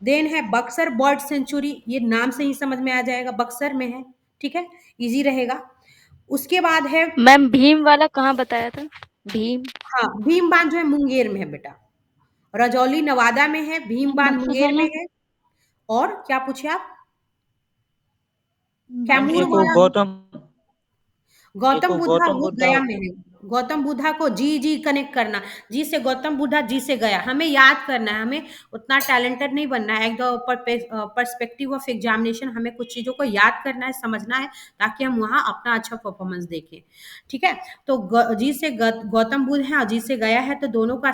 Then है बक्सर बर्ड सेंचुरी, ये नाम से ही समझ में आ जाएगा, बक्सर में है। ठीक है, इजी रहेगा। उसके बाद है, मैम भीम वाला कहाँ बताया था? भीम। हाँ, भीम बांध जो है मुंगेर में है बेटा। रजौली नवादा में है, भीम बांध बक्सर मुंगेर वाला। में है। और क्या पूछे आप? मैम कैमूर एक वो वाला, गौतम, एक गौतम वो बुद्धा गौतम वो बुद्धा। गया में है। गौतम बुद्धा को जी जी कनेक्ट करना, जी से गौतम बुद्धा, जी से गया, हमें याद करना है। हमें उतना टैलेंटेड नहीं बनना है। एक दो परस्पेक्टिव ऑफ एग्जामिनेशन, हमें कुछ चीज़ों को याद करना है, समझना है, ताकि हम वहाँ अपना अच्छा परफॉर्मेंस देखें। ठीक है, तो जी से गौतम बुद्ध है और जी से गया है, तो दोनों को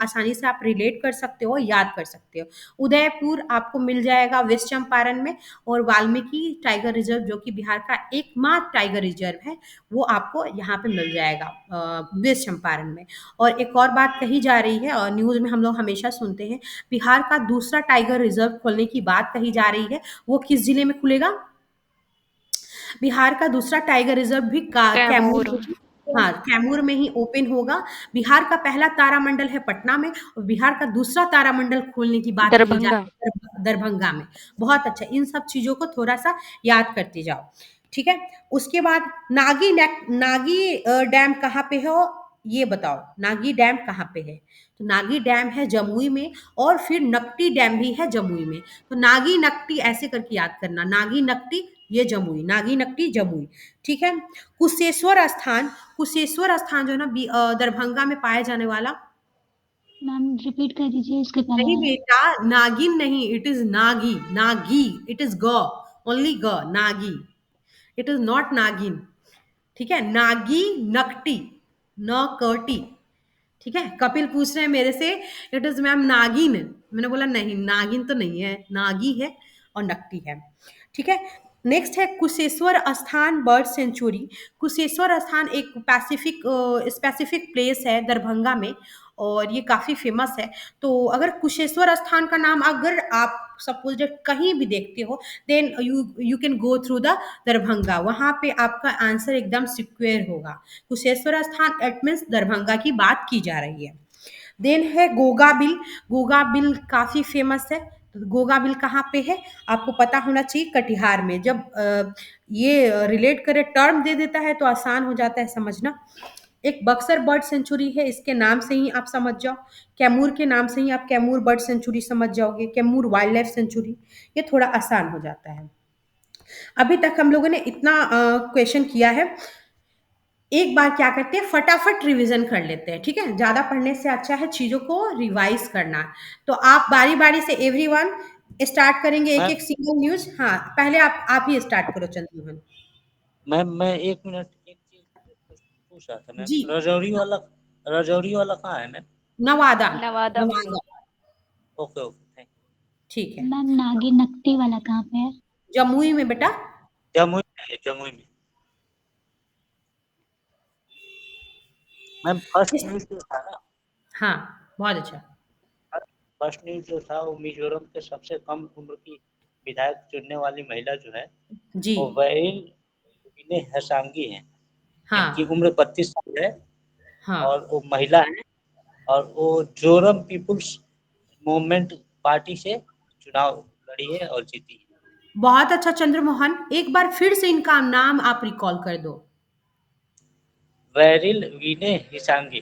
आसानी से आप रिलेट कर सकते हो, याद कर सकते हो। उदयपुर आपको मिल जाएगा वेस्ट चंपारण में। और वाल्मीकि टाइगर रिजर्व, जो कि बिहार का एकमात्र टाइगर रिजर्व है, वो आपको यहाँ पे मिल जाएगा वेस्ट चंपारण में। और एक और बात कही जा रही है, और न्यूज़ में हम लोग हमेशा सुनते हैं, बिहार का दूसरा टाइगर रिजर्व खोलने की बात कही जा रही है। वो किस जिले में खुलेगा? बिहार का दूसरा टाइगर रिजर्व भी कैमूर कैमूर। में ही, हाँ, कैमूर में ही ओपन होगा। बिहार का पहला तारामंडल है पटना में, और बिहार का दूसरा तारामंडल खोलने की बात कही जा दरभंगा। रही है दरभंगा में। बहुत अच्छा, इन सब चीजों को थोड़ा सा याद करते जाओ, ठीक है। उसके बाद नागी डैम कहाँ पे है, ये बताओ, नागी डैम कहाँ पे है? तो नागी डैम है जमुई में, और फिर नकटी डैम भी है जमुई में। तो नागी नकटी ऐसे करके याद करना, नागी नकटी ये जमुई, नागी नकटी जमुई, ठीक है। कुशेश्वर स्थान जो है ना दरभंगा में पाया जाने वाला। मैम रिपीट कर दीजिए इसके पहले नहीं वाला। बेटा, नागिन नहीं, it is Nagi, Nagi, it is ग, ओनली ग, नागी, इट इज नॉट नागिन, ठीक है। नागी नकटी, न कटी, ठीक है। कपिल पूछ रहे हैं मेरे से, इट इज मैम नागिन, मैंने बोला नहीं, नागिन तो नहीं है, नागी है और नकटी है, ठीक है। नेक्स्ट है कुशेश्वर स्थान बर्ड सेंचुरी। कुशेश्वर स्थान एक पैसिफिक स्पेसिफिक प्लेस है दरभंगा में, और ये काफी फेमस है। तो अगर कुशेश्वर स्थान का नाम अगर आप सपोज कहीं भी देखते हो, then you can go through the Darbhanga, वहां पे आपका आंसर एकदम सिक्योर होगा। कुशेश्वर स्थान इट मीन्स दरभंगा की बात की जा रही है। देन है गोगा बिल। गोगा बिल काफी फेमस है। तो गोगा बिल कहाँ पे है आपको पता होना चाहिए, कटिहार में। जब ये रिलेट करे, टर्म दे देता है तो आसान हो जाता है समझना। एक बक्सर बर्ड सेंचुरी है, इसके नाम से ही आप समझ जाओ। कैमूर के नाम से ही आप कैमूर बर्ड सेंचुरी समझ जाओगे, कैमूर वाइल्ड लाइफ सेंचुरी। ये थोड़ा आसान हो जाता है। अभी तक हम लोगों ने इतना क्वेश्चन किया है। एक बार क्या करते हैं, फटाफट रिवीजन कर लेते हैं, ठीक है। ज्यादा पढ़ने से अच्छा है चीजों को रिवाइज करना। तो आप बारी बारी से एवरीवन स्टार्ट करेंगे, एक मैम एक सिंगल न्यूज। हाँ, पहले आप ही स्टार्ट करो चंद्रमोहन मैम मैं 1 मिनट एक चीज पूछ रहा था मैम, जी। रजौरी वाला कहाँ है मैम? नवादा, नवादा में। नवादा, ओके ओके, थैंक ठीक है। मैम नागी नकटी वाला कहाँ पे है? जमुई में बेटा। जमुई में है, जमुई में। मैम फर्स्ट इस, न्यूज जो था ना, हाँ, बहुत अच्छा। फर्स्ट न्यूज जो था वो मिजोरम के सबसे कम उम्र की विधायक चुनने वाली महिला जो है जी, वो वैल विने हसांगी हैं। इनकी हाँ, उम्र 32 साल है हाँ, और वो महिला है, और वो जोरम पीपुल्स मूवमेंट पार्टी से चुनाव लड़ी है और जीती है। बहुत अच्छा चंद्रमोहन, एक बार फिर से इनका नाम आप रिकॉल कर दो। वैरिल विने हिसांगी।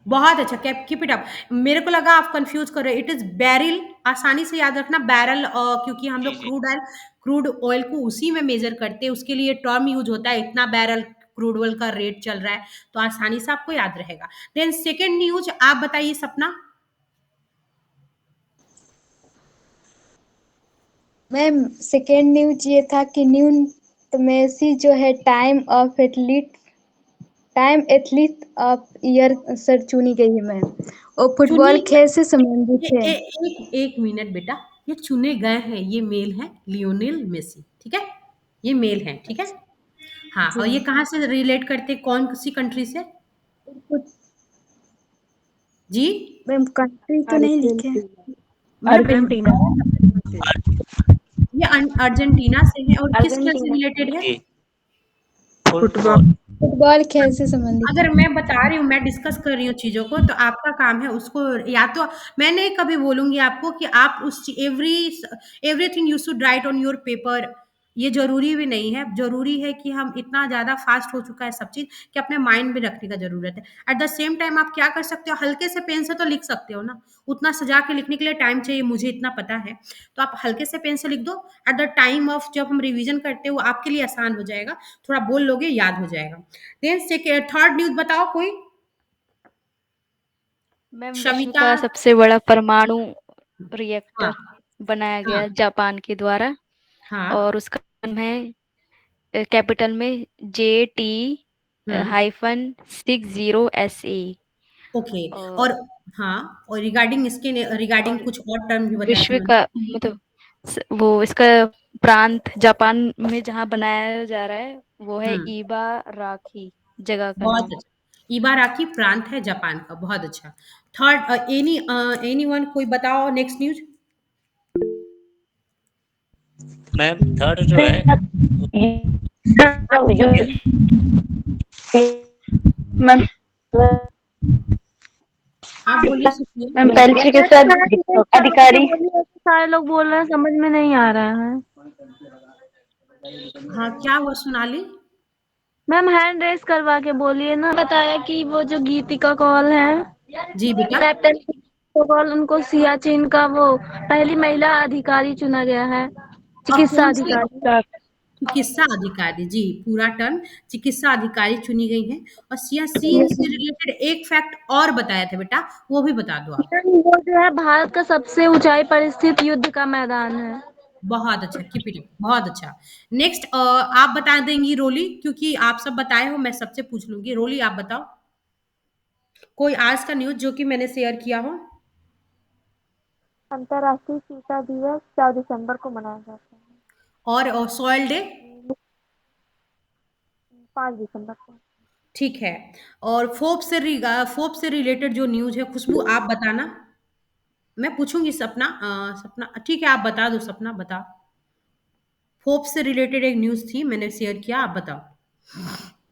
बहुत अच्छा, कीप इट अप। मेरे को लगा आप कंफ्यूज कर रहे हो, इट इज बैरिल, आसानी से याद रखना बैरल, क्योंकि हम जी लोग जी। क्रूड ऑयल को उसी में मेजर करते हैं, उसके लिए टर्म यूज होता है, इतना बैरल क्रूड ऑयल का रेट चल रहा है, तो आसानी से आपको याद रहेगा। देन सेकेंड न्यूज आप बताइए सपना। मैम सेकेंड न्यूज ये था कि न्यूनतमेसी जो है time athlete of year sir चुनी गई है मैम। और चुनी, फुटबॉल खेल से संबंधित है। एक मिनट बेटा, ये चुने गए हैं, ये मेल है लियोनेल मेसी, ठीक है, ये मेल है, ठीक है। हाँ, जी और ये कहाँ से रिलेट करते, कौन सी कंट्री से? कुछ जी, मैम कंट्री तो नहीं लिखे हैं। मतलब अर्जेंटीना। ये अर्जेंटीना से है, और किस खेल से रिलेटेड है? जी, फुटबॉल। फुटबॉल खेल से संबंधित अगर है। मैं बता रही हूँ, मैं डिस्कस कर रही हूँ चीजों को, तो आपका काम है उसको, या तो मैं नहीं कभी बोलूंगी आपको कि आप उस everything you should write on your paper. ये जरूरी भी नहीं है, जरूरी है कि हम इतना ज्यादा फास्ट हो चुका है सब चीज कि अपने माइंड में रखने का जरूरत है। एट द सेम टाइम आप क्या कर सकते हो, हल्के से पेन से तो लिख सकते हो ना, उतना सजा के लिखने के लिए टाइम चाहिए, मुझे इतना पता है। तो आप हल्के से पेन से लिख दो, एट द टाइम ऑफ जब हम रिवीजन करते हैं वो आपके लिए आसान हो जाएगा, थोड़ा बोल लोगे याद हो जाएगा। देन थर्ड न्यूज बताओ कोई। मैम विश्व शविता, का सबसे बड़ा परमाणु हाँ, रिएक्टर बनाया हाँ, गया जापान के द्वारा, हाँ, और उसका नाम है कैपिटल में JT हम्म, -60SA। ओके। और और हाँ, और रिगार्डिंग इसके रिगार्डिंग और कुछ और टर्म भी बताया था विश्व उन्होंने। का मतलब वो इसका प्रांत जापान में जहाँ बनाया जा रहा है वो है हम्म, ईबा राखी, जगह का बहुत नाम। अच्छा। इबाराकी प्रांत है जापान का, बहुत अच्छा। थर्ड, एनी वन कोई बताओ नेक्स्ट न्यूज। मैम थर्ड जो है आप जो बोलिए। मैम आप बोलिए सुप्रिया। मैम पहले चिकित्सा अधिकारी। सारे लोग बोल रहे हैं, समझ में नहीं आ रहा है। हाँ, क्या हुआ सोनाली? मैम हैंड रेस करवा के बोलिए ना। बताया कि वो जो गीतिका कौल है, जी बेटा। कैप्टन कौल, उनको सियाचिन का वो पहली महिला अधिकारी चुना गया है, और चिकित्सा कौन सी? अधिकारी। चिकित्सा अधिकारी, जी पूरा टर्म चिकित्सा अधिकारी चुनी गई हैं। और सियाचिन से रिलेटेड एक फैक्ट और बताया था बेटा, वो भी बता दो आप। मैम, वो जो है भारत का सबसे ऊंचाई पर स्थित युद्ध का मैदान है। बहुत अच्छा, कीप इट अप, बहुत अच्छा। नेक्स्ट आप बता देंगी रोली, क्योंकि आप सब बताए हो, मैं सबसे पूछ लूंगी। रोली आप बताओ कोई आज का न्यूज जो कि मैंने शेयर किया हो। अंतर्राष्ट्रीय चीता दिवस 4 दिसंबर को मनाया जाता है। और सॉइल डे? 5 दिसंबर को। ठीक है। और फोप से रिलेटेड जो न्यूज है, खुशबू आप बताना। मैं पूछूंगी सपना, सपना ठीक है, आप बता दो, सपना बताओ। फोप से रिलेटेड एक न्यूज थी, मैंने शेयर किया, आप बताओ।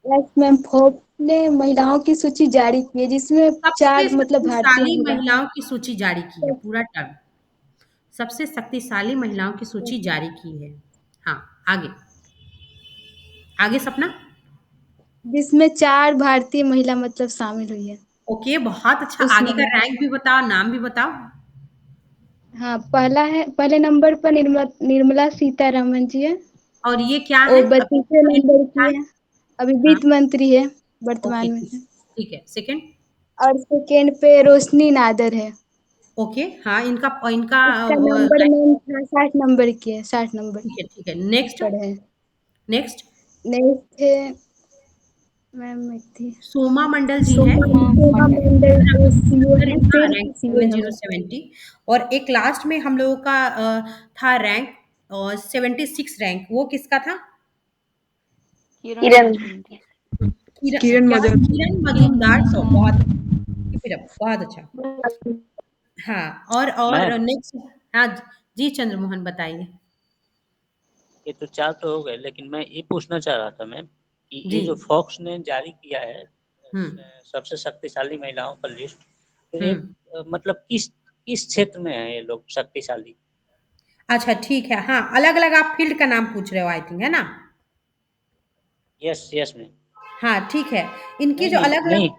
यस मैम, फोर्ब्स ने महिलाओं की सूची जारी की है जिसमें सबसे 4 मतलब भारतीय शक्तिशाली महिला महिलाओं की सूची जारी की है, हैं। पूरा टर्म। सबसे शक्तिशाली महिलाओं की सूची जारी की है। हाँ, आगे। आगे सपना। जिसमें 4 भारतीय महिला मतलब शामिल हुई है ओके, बहुत अच्छा। आगे का उसमें। रैंक भी बताओ, नाम भी बताओ। हाँ, पहले नंबर पर निर्मला सीतारमन जी है। और ये क्या वो है अभी? 32वें नंबर क्या की है? है। अभी हाँ, वित्त मंत्री है ओके, वर्तमान में। ठीक है। सेकंड। और सेकेंड पे रोशनी नादर है। ओके, हाँ, इनका इनका इसका नंबर मैम 60 नंबर की है, 60 नंबर ठीक है। नेक्स्ट। पर है। नेक्स्ट। नेक्स्ट है मैम, एक थी सोमा मंडल जी हैं। सोमा मंडल जो सीओ है, हाँ, सेल रैंक की सीओ है वो। 7070। और एक लास्ट में हम लोगों का था रैंक, और 76 रैंक, वो किसका था? किरण। किरण मजूमदार। किरण मजूमदार। सो बहुत बहुत अच्छा। हाँ, और मैम नेक्स्ट। हाँ जी, चंद्रमोहन बताइए। ये तो 4 तो हो गए, लेकिन मैं ये पूछना चाह रहा था मैम कि जी। ये जो फॉक्स ने जारी किया है हम्म। सबसे शक्तिशाली महिलाओं का लिस्ट, तो ये हम्म। मतलब किस किस क्षेत्र में है ये लोग शक्तिशाली? अच्छा, ठीक है। हाँ, अलग अलग आप फील्ड का नाम पूछ रहे हो, आई थिंक, है ना? Yes yes ma'am. हाँ, ठीक है। इनकी नहीं जो नहीं अलग अलग। नहीं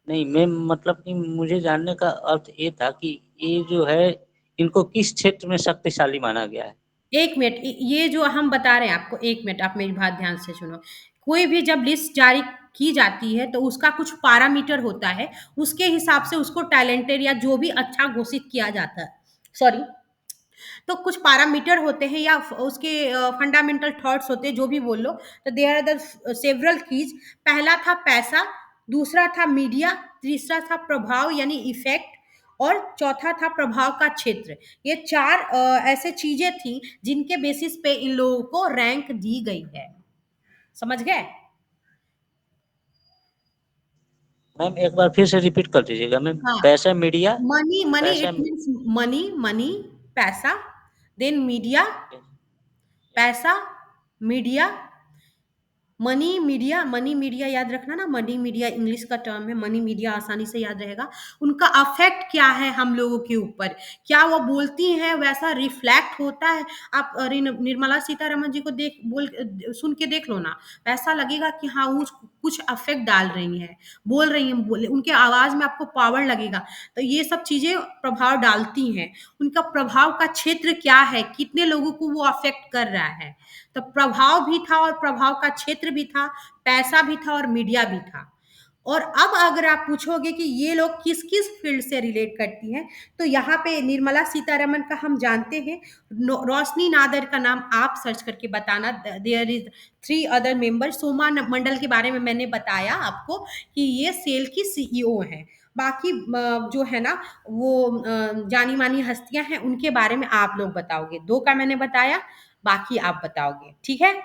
नहीं मैम, मतलब कि मुझे जानने का अर्थ ये था कि ये जो है इनको किस क्षेत्र में शक्तिशाली माना गया है? एक मिनट, ये जो हम बता रहे हैं आपको, एक मिनट आप मेरी बात ध्यान से सुनो। कोई भी जब लिस्ट जारी की जाती है तो उसका कुछ पैरामीटर होता है, उसके हिसाब से उसको टैलेंटेड या जो भी अच्छा घोषित किया जाता है। सॉरी। तो कुछ पैरामीटर होते हैं या उसके फंडामेंटल थॉट्स होते हैं, जो भी बोल लो। तो there are the several keys. पहला था पैसा, दूसरा था मीडिया, तीसरा था प्रभाव यानी इफेक्ट, और चौथा था प्रभाव का क्षेत्र। ये चार ऐसे चीजें थी जिनके बेसिस पे इन लोगों को रैंक दी गई है। समझ गए? मैम एक बार फिर से रिपीट कर दीजिएगा मैम। हाँ। पैसा, मीडिया। मनी मनी पैसा। इट मीन्स मनी, मनी, पैसा, देन मीडिया, पैसा, मीडिया, मनी मीडिया याद रखना ना, मनी मीडिया इंग्लिश का टर्म है, मनी मीडिया आसानी से याद रहेगा। उनका अफेक्ट क्या है हम लोगों के ऊपर, क्या वो बोलती हैं वैसा रिफ्लेक्ट होता है? आप निर्मला सीतारमन जी को सुन के देख लो ना, ऐसा लगेगा कि हाँ वो कुछ अफेक्ट डाल रही हैं, बोल रही हैं, उनके आवाज में आपको पावर लगेगा। तो ये सब चीजें प्रभाव डालती हैं। उनका प्रभाव का क्षेत्र क्या है, कितने लोगों को वो अफेक्ट कर रहा है। तो प्रभाव भी था और प्रभाव का क्षेत्र भी था, पैसा भी था और मीडिया भी था। और अब अगर आप पूछोगे कि ये लोग किस किस फील्ड से रिलेट करती हैं, तो यहाँ पे निर्मला सीतारमन का हम जानते हैं। रोशनी नादर का नाम आप सर्च करके बताना, there is 3 other member. Soma Mandal के बारे में मैंने बताया आपको कि ये सेल की सीईओ हैं। बाकी जो है ना वो जानी मानी हस्तियां हैं, उनके बारे में आप लोग बताओगे। 2 का मैंने बताया, बाकी आप बताओगे, ठीक है?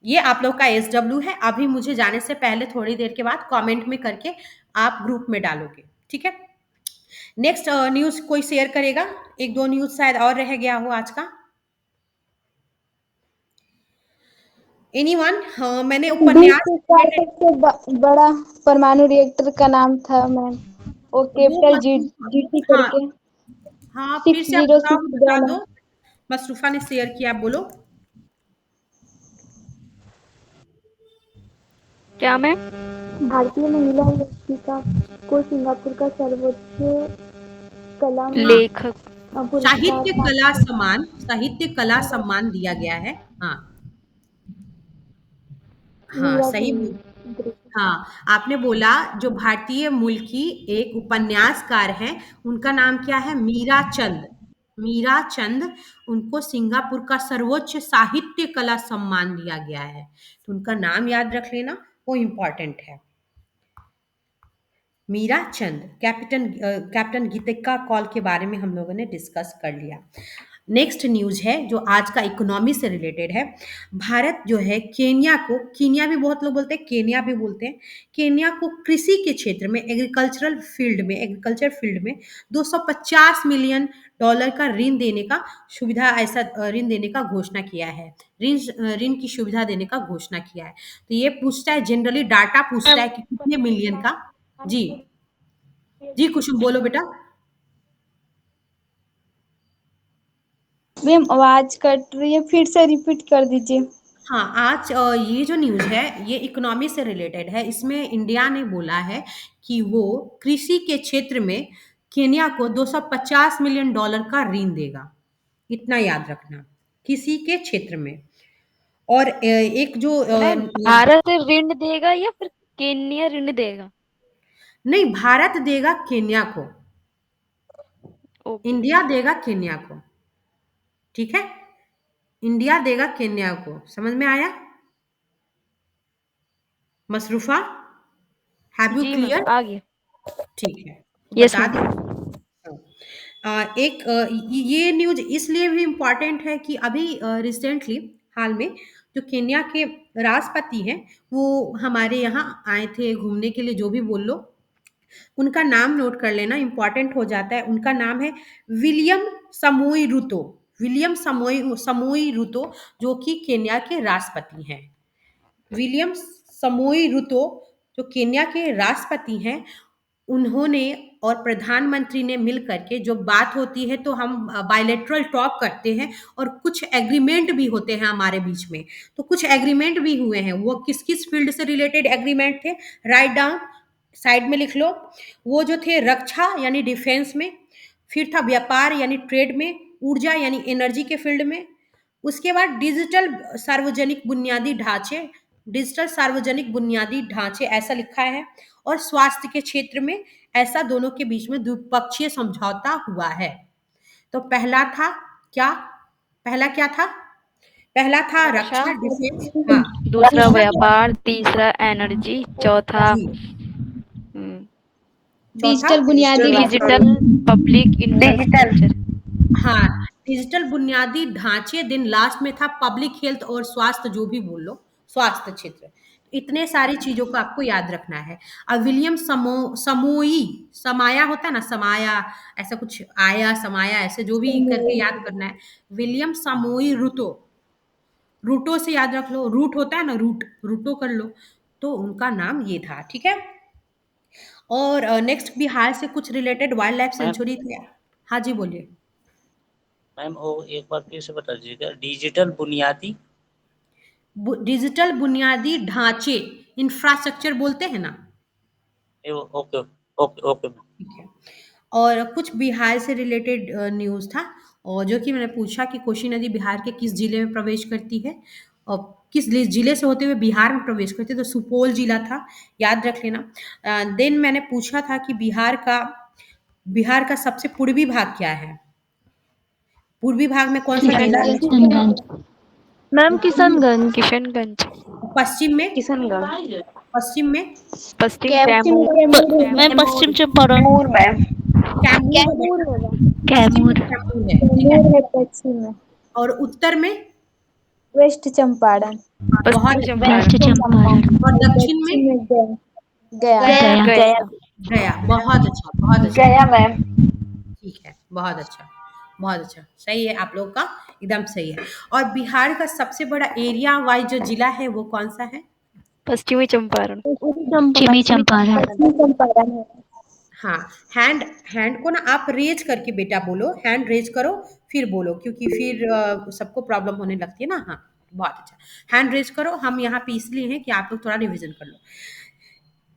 ये आप लोग का SW है। अभी मुझे जाने से पहले थोड़ी देर के बाद कमेंट में करके आप ग्रुप में डालोगे, ठीक है? नेक्स्ट न्यूज़ कोई शेयर करेगा? 1-2 न्यूज़ शायद और रह गया हो आज का। एनीवन? मैंने विश्व उपन्यास का सबसे बड़ा परमाणु रिएक्टर का नाम था मैम, वो वो कैपिटल मसरूफा। जीटी हाँ करके हाँ, फिर सिक्स से आप जीरो बताओ, सिक्स बता वन दो। मसरूफा ने शेयर किया, आप बोलो। क्या मैम? भारतीय महिला लेखिका को सिंगापुर का सर्वोच्च कला हाँ, लेखक। पुरस्कार साहित्य कला सम्मान दिया गया है। हाँ हाँ, मीरा सही बोल। चंद्र। हाँ, आपने बोला जो भारतीय मूल की एक उपन्यासकार हैं, उनका नाम क्या है? मीरा चंद। मीरा चंद, उनको सिंगापुर का सर्वोच्च साहित्य कला सम्मान दिया गया है। तो उनका नाम याद रख लेना, वो इम्पोर्टेंट है। मीरा चंद। कैप्टन गीतिका कॉल के बारे में हम लोगों ने डिस्कस कर लिया। नेक्स्ट न्यूज है जो आज का इकोनॉमी से रिलेटेड है। भारत जो है केन्या को, कीनिया भी बहुत लोग बोलते हैं, केन्या भी बोलते हैं, केन्या को कृषि के क्षेत्र में, एग्रीकल्चर फील्ड में 250 मिलियन डॉलर का ऋण देने का ऋण देने का घोषणा किया है। ऋण की सुविधा देने का घोषणा किया है। तो ये पूछता है, जनरली डाटा पूछता है कि कितने मिलियन का। जी जी, कुसुम बोलो बेटा। मैम आवाज कट रही है, फिर से रिपीट कर दीजिए। हाँ, आज ये जो न्यूज़ है ये इकोनॉमी से रिलेटेड है। इसमें इंडिया ने बोला है कि वो कृषि के क्षेत्र में केन्या को 250 मिलियन डॉलर का ऋण देगा। इतना याद रखना, कृषि के क्षेत्र में। और एक जो मैम, भारत ऋण देगा या फिर केन्या ऋण देगा? नहीं, भारत देगा केन्या को, ओके। इंडिया देगा केन्या को। ठीक है, इंडिया देगा केन्या को। समझ में आया मसरूफा? हैव यू जी मैम, क्लियर? आ गया। ठीक है, तो यस बता मैम। दी। ये न्यूज इसलिए भी इम्पॉर्टेंट है कि अभी रिसेंटली हाल में जो केन्या के राष्ट्रपति हैं, वो हमारे यहाँ आए थे घूमने के लिए, जो भी बोल लो। उनका नाम नोट कर लेना, इम्पॉर्टेंट हो जाता है। उनका नाम है विलियम समोई रूतो। विलियम समोई रूतो, जो कि केन्या के राष्ट्रपति हैं। विलियम समोई रूतो जो केन्या के राष्ट्रपति हैं, उन्होंने और प्रधानमंत्री ने मिल करके, जो बात होती है तो हम बायलैटरल टॉक करते हैं और कुछ एग्रीमेंट भी होते हैं हमारे बीच में। तो कुछ एग्रीमेंट भी हुए हैं। वो किस किस फील्ड से रिलेटेड एग्रीमेंट थे? राइट डाउन, साइड में लिख लो। वो जो थे रक्षा यानी डिफेंस में, फिर था व्यापार यानी ट्रेड में, ऊर्जा यानी एनर्जी के फील्ड में, उसके बाद डिजिटल सार्वजनिक बुनियादी ढांचे ऐसा लिखा है, और स्वास्थ्य के क्षेत्र में ऐसा दोनों के बीच में द्विपक्षीय समझौता हुआ है। तो पहला क्या था? पहला था रक्षा, रक्षा डिफेंस। हाँ, दूसरा क्या व्यापार, था? तीसरा एनर्जी, चौथा जी, चौथा डिजिटल बुनियादी डिजिटल पब्लिक इंफ्रास्ट्रक्चर। हाँ, डिजिटल बुनियादी ढांचे, दिन लास्ट में था पब्लिक हेल्थ और स्वास्थ्य, जो भी बोल लो, स्वास्थ्य क्षेत्र। इतने सारी चीजों को आपको याद रखना है। अब विलियम समोई, समाया होता है ना, समाया ऐसा कुछ, आया समाया, ऐसे जो भी करके याद करना है। विलियम समोई रूतो, रूटो से याद रख लो, रूट होता है ना, रूटो कर लो। तो उनका नाम ये था। ठीक है। और नेक्स्ट बिहार से कुछ related wild life ma'am sanctuary थे। हाँ जी, बोलिए। मैम वो एक बार फिर से बता दीजिएगा, डिजिटल बुनियादी ढांचे, इंफ्रास्ट्रक्चर बोलते हैं ना। Okay okay okay ma'am. ठीक है। और कुछ बिहार से रिलेटेड न्यूज़ था, और जो कि मैंने पूछा कि कोसी नदी बिहार के किस जिले में प्रवेश करती है, और किस जिले से होते हुए बिहार में प्रवेश करती है, तो सुपौल जिला था, याद रख लेना। देन मैंने पूछा था कि बिहार का सबसे पूर्वी भाग क्या है? पूर्वी भाग में कौन सा जिला है? किशनगंज। मैम किशनगंज। किशनगंज। पश्चिम में? किशनगंज। पश्चिम में? पश्चिम कैमूर कैमूर। मैम पश्चिम चंपारण। कैमूर मैम। कैमूर होगा। पश्चिम कैमूर। में कैमूर है, ठीक है। है पश्चिम में। और उत्तर में? वेस्ट चंपारण। बहुत पश्चिम अच्छा। वेस्ट चंपारण। चंपारण। और दक्षिण में? दक्षिण में गया। गया। गया। गया। बहुत अच्छा, बहुत अच्छा। गया मैम। ठीक है, बहुत अच्छा। बहुत अच्छा, सही है आप लोग का, एकदम सही है। और बिहार का सबसे बड़ा एरिया वाइज जो जिला है वो कौन सा है? पश्चिमी चंपारण। पश्चिमी चंपारण। पश्चिमी चंपारण है। हाँ, हैंड हैंड को ना आप रेज करके बेटा बोलो, हैंड रेज करो फिर बोलो, क्योंकि फिर सबको प्रॉब्लम होने लगती है ना। हाँ, बहुत अच्छा, हैंड रेज करो। हम यहाँ पे इसलिए हैं कि आप लोग थोड़ा रिवीजन कर लो।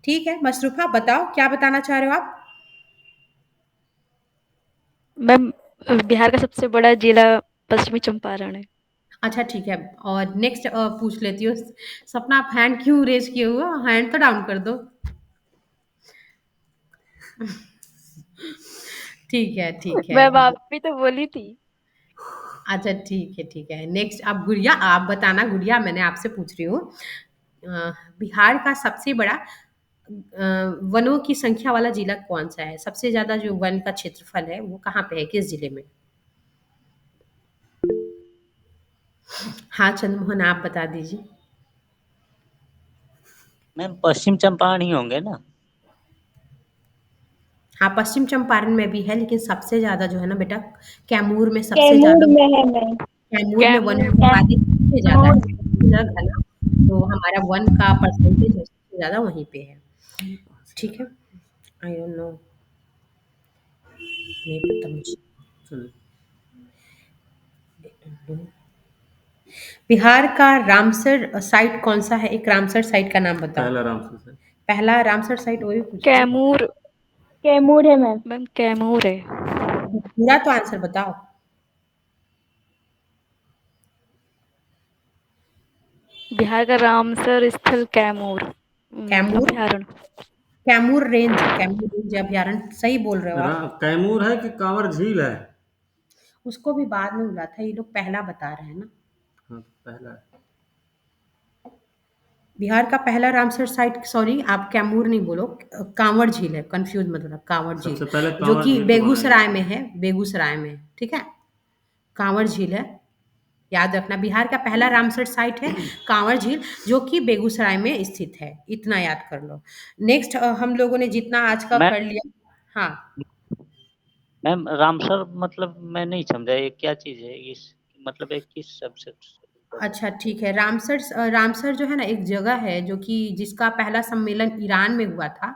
ठीक है, मसरूफा बताओ क्या बताना चाह रहे हो आप? मैम, बिहार का सबसे बड़ा जिला पश्चिमी चंपारण है। अच्छा ठीक है, और नेक्स्ट पूछ लेती हूँ। सपना, आप हैंड क्यों रेज किए हुए हो? हैंड तो डाउन कर दो। ठीक है, ठीक है। मैम, आप भी तो बोली थी। अच्छा ठीक है। नेक्स्ट अब गुड़िया, आप बताना। गुड़िया, मैंने आपसे पूछ रही हूँ, बिहार का सबसे बड़ा वनों की संख्या वाला जिला कौन सा है? सबसे ज्यादा जो वन का क्षेत्रफल है वो कहाँ पे है, किस जिले में? हाँ चंद्रमोहन, आप बता दीजिए। मैम पश्चिम चंपारण ही होंगे ना? हाँ, पश्चिम चंपारण में भी है, लेकिन सबसे ज्यादा जो है ना बेटा, कैमूर में सबसे कैमूर ज्यादा। में है मैम। कैमूर में वन कैमूर। की आबादी सबसे ज्यादा है, सबसे ज्यादा घना, तो हमारा वन का परसेंटेज सबसे ज्यादा वहीं पे है। ठीक है, आई डोंट नो, नहीं पता मुझे। बिहार का रामसर साइट कौन सा है? एक रामसर साइट का नाम बताओ। पहला रामसर साइट। पहला रामसर साइट वही पूछ रही हूँ। कैमूर। कैमूर है मैम। मैम, कैमूर है। पूरा तो आंसर बताओ। बिहार का रामसर स्थल कैमूर कैमूर, अभ्यारण्य। कैमूर रेंज अभ्यारण्य, सही बोल रहे हो आप। कैमूर है कि कांवर झील है? उसको भी बाद में बोला था, ये लोग पहला बता रहे हैं ना। हाँ, पहला है। बिहार का पहला रामसर साइट, सॉरी आप कैमूर नहीं बोलो, कांवड़ झील है, कंफ्यूज मत होना, कांवड़ झील, सबसे पहले जो कांवर कि झील को बेगूसराय बनाया में है, बेगूसराय में है, ठीक है। कांवड़ झील है, याद रखना। बिहार का पहला रामसर साइट है कांवड़ झील, जो कि बेगूसराय में स्थित है, इतना याद कर लो। नेक्स्ट, हम लोगों ने जितना आज का मैम कर लिया। हाँ, मैम रामसर मतलब मैं नहीं समझा, ये क्या चीज है? इस मतलब एक किस सब्जेक्ट? अच्छा ठीक है। रामसर जो है ना, एक जगह है जो कि जिसका पहला सम्मेलन ईरान में हुआ था,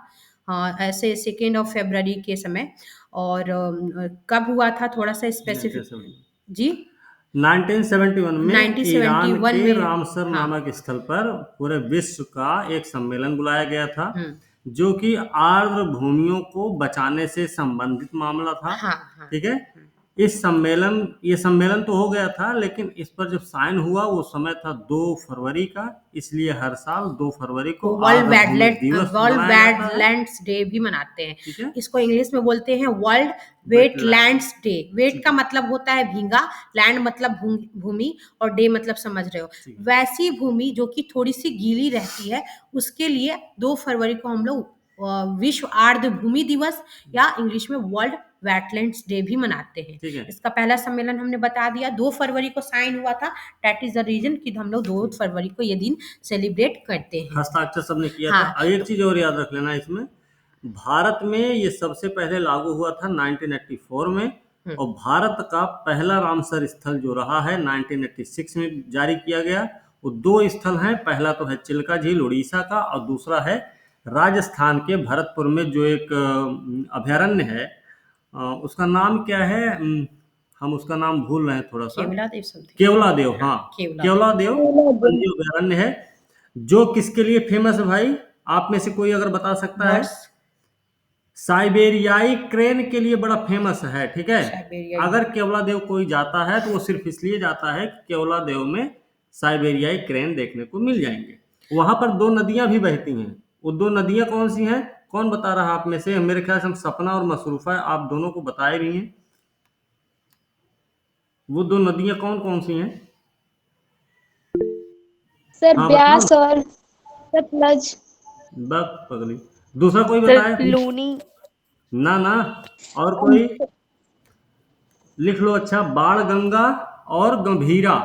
ऐसे 2 फरवरी के समय। और कब हुआ था, थोड़ा सा स्पेसिफिक। 1971 जी, 1971 में ईरान 1971 के में। रामसर हाँ। नामक स्थल पर पूरे विश्व का एक सम्मेलन बुलाया गया था, हम्म। जो कि आर्द्र भूमियों को बचाने से संबंधित मामला था। हाँ हाँ। ठीक है। ये सम्मेलन तो हो गया था, लेकिन इस पर जब साइन हुआ वो समय था 2 फरवरी का, इसलिए हर साल 2 फरवरी को को वर्ल्ड आर्द्र भूमि दिवस वर्ल्ड मनाया जाता है। वेटलैंड्स डे भी मनाते हैं। ठीक है। इसको इंग्लिश में बोलते हैं world wetland. Wetlands day. Wet का मतलब होता है भींगा, लैंड मतलब भूमि, और डे मतलब समझ रहे हो, वैसी भूमि जो कि थोड़ी सी गीली रहती है, उसके लिए 2 फरवरी को हम लोग विश्व आर्द्र भूमि दिवस या इंग्लिश में वर्ल्ड वेटलैंड्स डे भी मनाते हैं। ठीक है। इसका पहला सम्मेलन हमने बता दिया, 2 फरवरी को साइन हुआ था। दैट इज द रीजन कि हम लोग 2 फरवरी को ये दिन सेलिब्रेट करते हैं। हस्ताक्षर सबने किया हाँ। था। एक चीज और याद रख लेना इसमें, भारत में ये सबसे पहले लागू हुआ था 1984 में, और भारत का पहला रामसर स्थल जो रहा है 1986 में जारी किया गया। वो 2 स्थल हैं, पहला तो है चिल्का झील उड़ीसा का, और दूसरा है राजस्थान के भरतपुर में जो एक अभयारण्य है, उसका नाम क्या है, हम उसका नाम भूल रहे हैं थोड़ा सा। केवलादेव। हाँ, केवलादेव वन्य अभयारण्य है, जो किसके लिए फेमस है भाई? आप में से कोई अगर बता सकता है? साइबेरियाई क्रेन के लिए बड़ा फेमस है। ठीक है। अगर केवलादेव कोई जाता है तो वो सिर्फ इसलिए जाता है कि केवलादेव में साइबेरियाई क्रेन देखने को मिल जाएंगे। वहां पर 2 नदियां भी बहती हैं। वो 2 नदियां कौन सी हैं? कौन बता रहा आप में से? मेरे ख्याल से हम सपना और मसरूफा, आप दोनों को बताए भी हैं। वो 2 नदियां कौन कौन सी हैं? सर हाँ, ब्यास बताओ। और सतलज। बस पगली, दूसरा कोई सर, बताए? लूनी। ना ना, और कोई लिख लो। अच्छा, बाण गंगा और गंभीरा।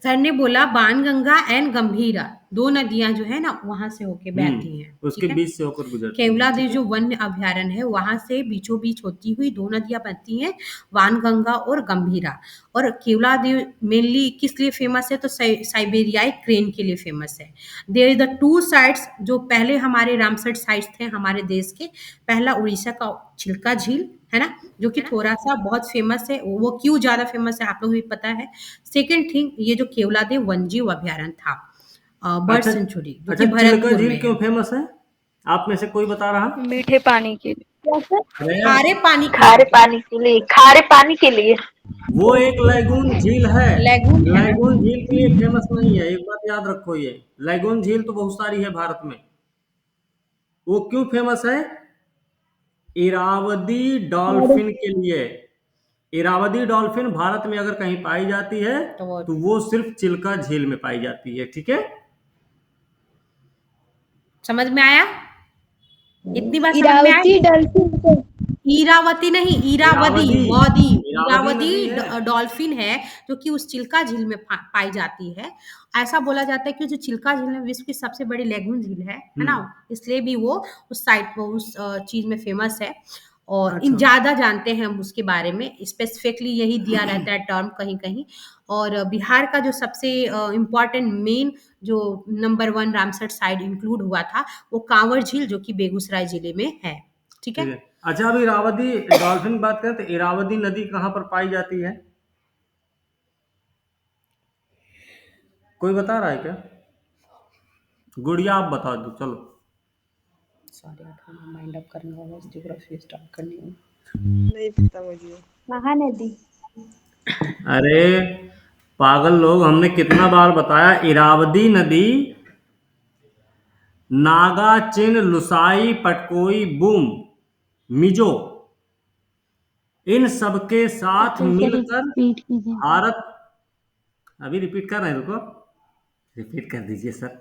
सर ने बोला बाणगंगा एंड गंभीरा, 2 नदियां जो है ना वहां से होके बहती हैं, उसके ठीक है। बीच से होकर गुजरती है। केवलादेव जो वन्य अभयारण्य है वहां से बीचों बीच होती हुई 2 नदियां बनती हैं, बाणगंगा और गंभीरा। और केवलादेव मेनली किस लिए फेमस है, तो साइबेरियाई क्रेन के लिए फेमस है। देयर इज द 2 साइट्स जो पहले हमारे रामसर साइट्स थे हमारे देश के। पहला उड़ीसा का चिल्का झील है ना, जो कि थोड़ा सा बहुत फेमस है। वो क्यों ज्यादा फेमस है आप लोगों को भी पता है। सेकेंड थिंग, ये जो केवलादेव वन्यजीव अभयारण्य था, बर्ड अच्छा सेंचुरी, जो अच्छा, कि चिल्का भरतपुर झील में क्यों है। फेमस है? आप में से कोई बता रहा? मीठे पानी के लिए। अरे खारे पानी के खारे लिए, पानी के लिए, खारे पानी के लिए। वो एक लैगून झील है। लैगून है ना। लैगून झील के लिए फेमस नहीं है, एक बात याद रखो। ये लैगून झील तो बहुत सारी है भारत में। वो क्यों फेमस है? इरावदी डॉल्फिन के लिए। इरावदी डॉल्फिन भारत में अगर कहीं पाई जाती है तो वो सिर्फ चिल्का झील में पाई जाती है, ठीक है। समझ में आया? इतनी बात समझ में इरावती आया? डॉल्फिन इरावती नहीं, इरावदी, इरावदी इरावदी नदी है। डॉल्फिन है जो कि उस चिल्का झील में पाई जाती है। ऐसा बोला जाता है कि जो चिल्का झील है विश्व की सबसे बड़ी लैगून झील है ना, इसलिए भी वो उस साइट पर उस चीज में फेमस है। और इन अच्छा। ज्यादा जानते हैं हम उसके बारे में, स्पेसिफिकली यही दिया रहता है टर्म कहीं कहीं। और बिहार का जो सबसे इम्पोर्टेंट मेन जो नंबर 1 रामसर साइड इंक्लूड हुआ था वो कांवर झील, जो कि बेगूसराय जिले में है, ठीक है। अच्छा, अब इरावदी डॉल्फिन की बात करें तो इरावदी नदी कहाँ पर पाई जाती है? कोई बता रहा है क्या? गुड़िया आप बता दो चलो। सॉरी, माइंड अप करना होगा, ज्योग्राफी स्टार्ट करनी है। नहीं पता मुझे। महानदी। अरे पागल लोग, हमने कितना बार बताया, इरावदी नदी नागा, चिन, लुसाई, पटकोई, बूम, मिजो, इन सबके साथ फिर से मिलकर रिपीट कीजिए। भारत। अभी रिपीट कर रहे हैं, रुको। रिपीट कर दीजिए सर,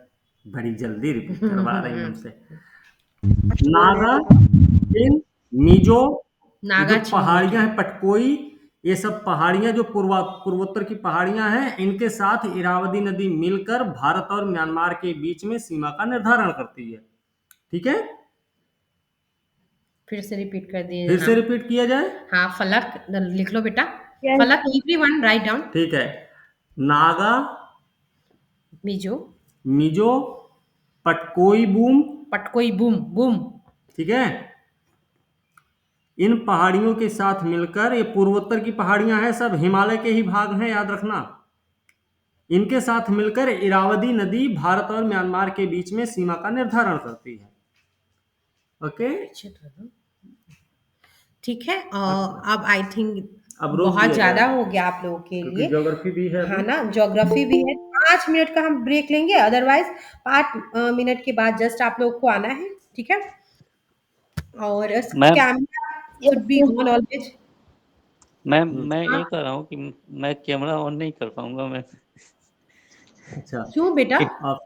बड़ी जल्दी रिपीट करवा रहे हैं हमसे। नागा, चिन, मिजो, ये नागा जो पहाड़ियां हैं, पटकोई, ये सब पहाड़ियां जो पूर्वोत्तर की पहाड़ियां हैं, इनके साथ इरावदी नदी मिलकर भारत और म्यांमार के बीच में सीमा का निर्धारण करती है, ठीक है। फिर से रिपीट कर दिए। फिर से रिपीट किया जाए। हाँ, फलक लिख लो बेटा। Yes. फलक, एवरीवन राइट डाउन। ठीक है, Naga, Mizo, Mizo, Patkai, boom, Patkai, boom boom, ठीक है। इन पहाड़ियों के साथ मिलकर, ये पूर्वोत्तर की पहाड़ियां हैं, सब हिमालय के ही भाग हैं, याद रखना। इनके साथ मिलकर इरावदी नदी भारत और म्यांमार के बीच में सीमा का निर्धारण करती है, ओके। ठीक है। अब आई थिंक अब रोक बहुत दिया ज्यादा जाए, हो गया आप लोगों के क्योंकि लिए। ज्योग्राफी भी है हाँ ना, ज्योग्राफी भी है। 5 मिनट का हम ब्रेक लेंगे, अदरवाइज 5 मिनट के बाद जस्ट आप लोग को आना है, ठीक है। और ma'am camera should be on always. मैं ये कह रहा हूँ कि मैं कैमरा ऑन नहीं कर पाऊंगा मैं। अच्छा, क्यों बेटा? आप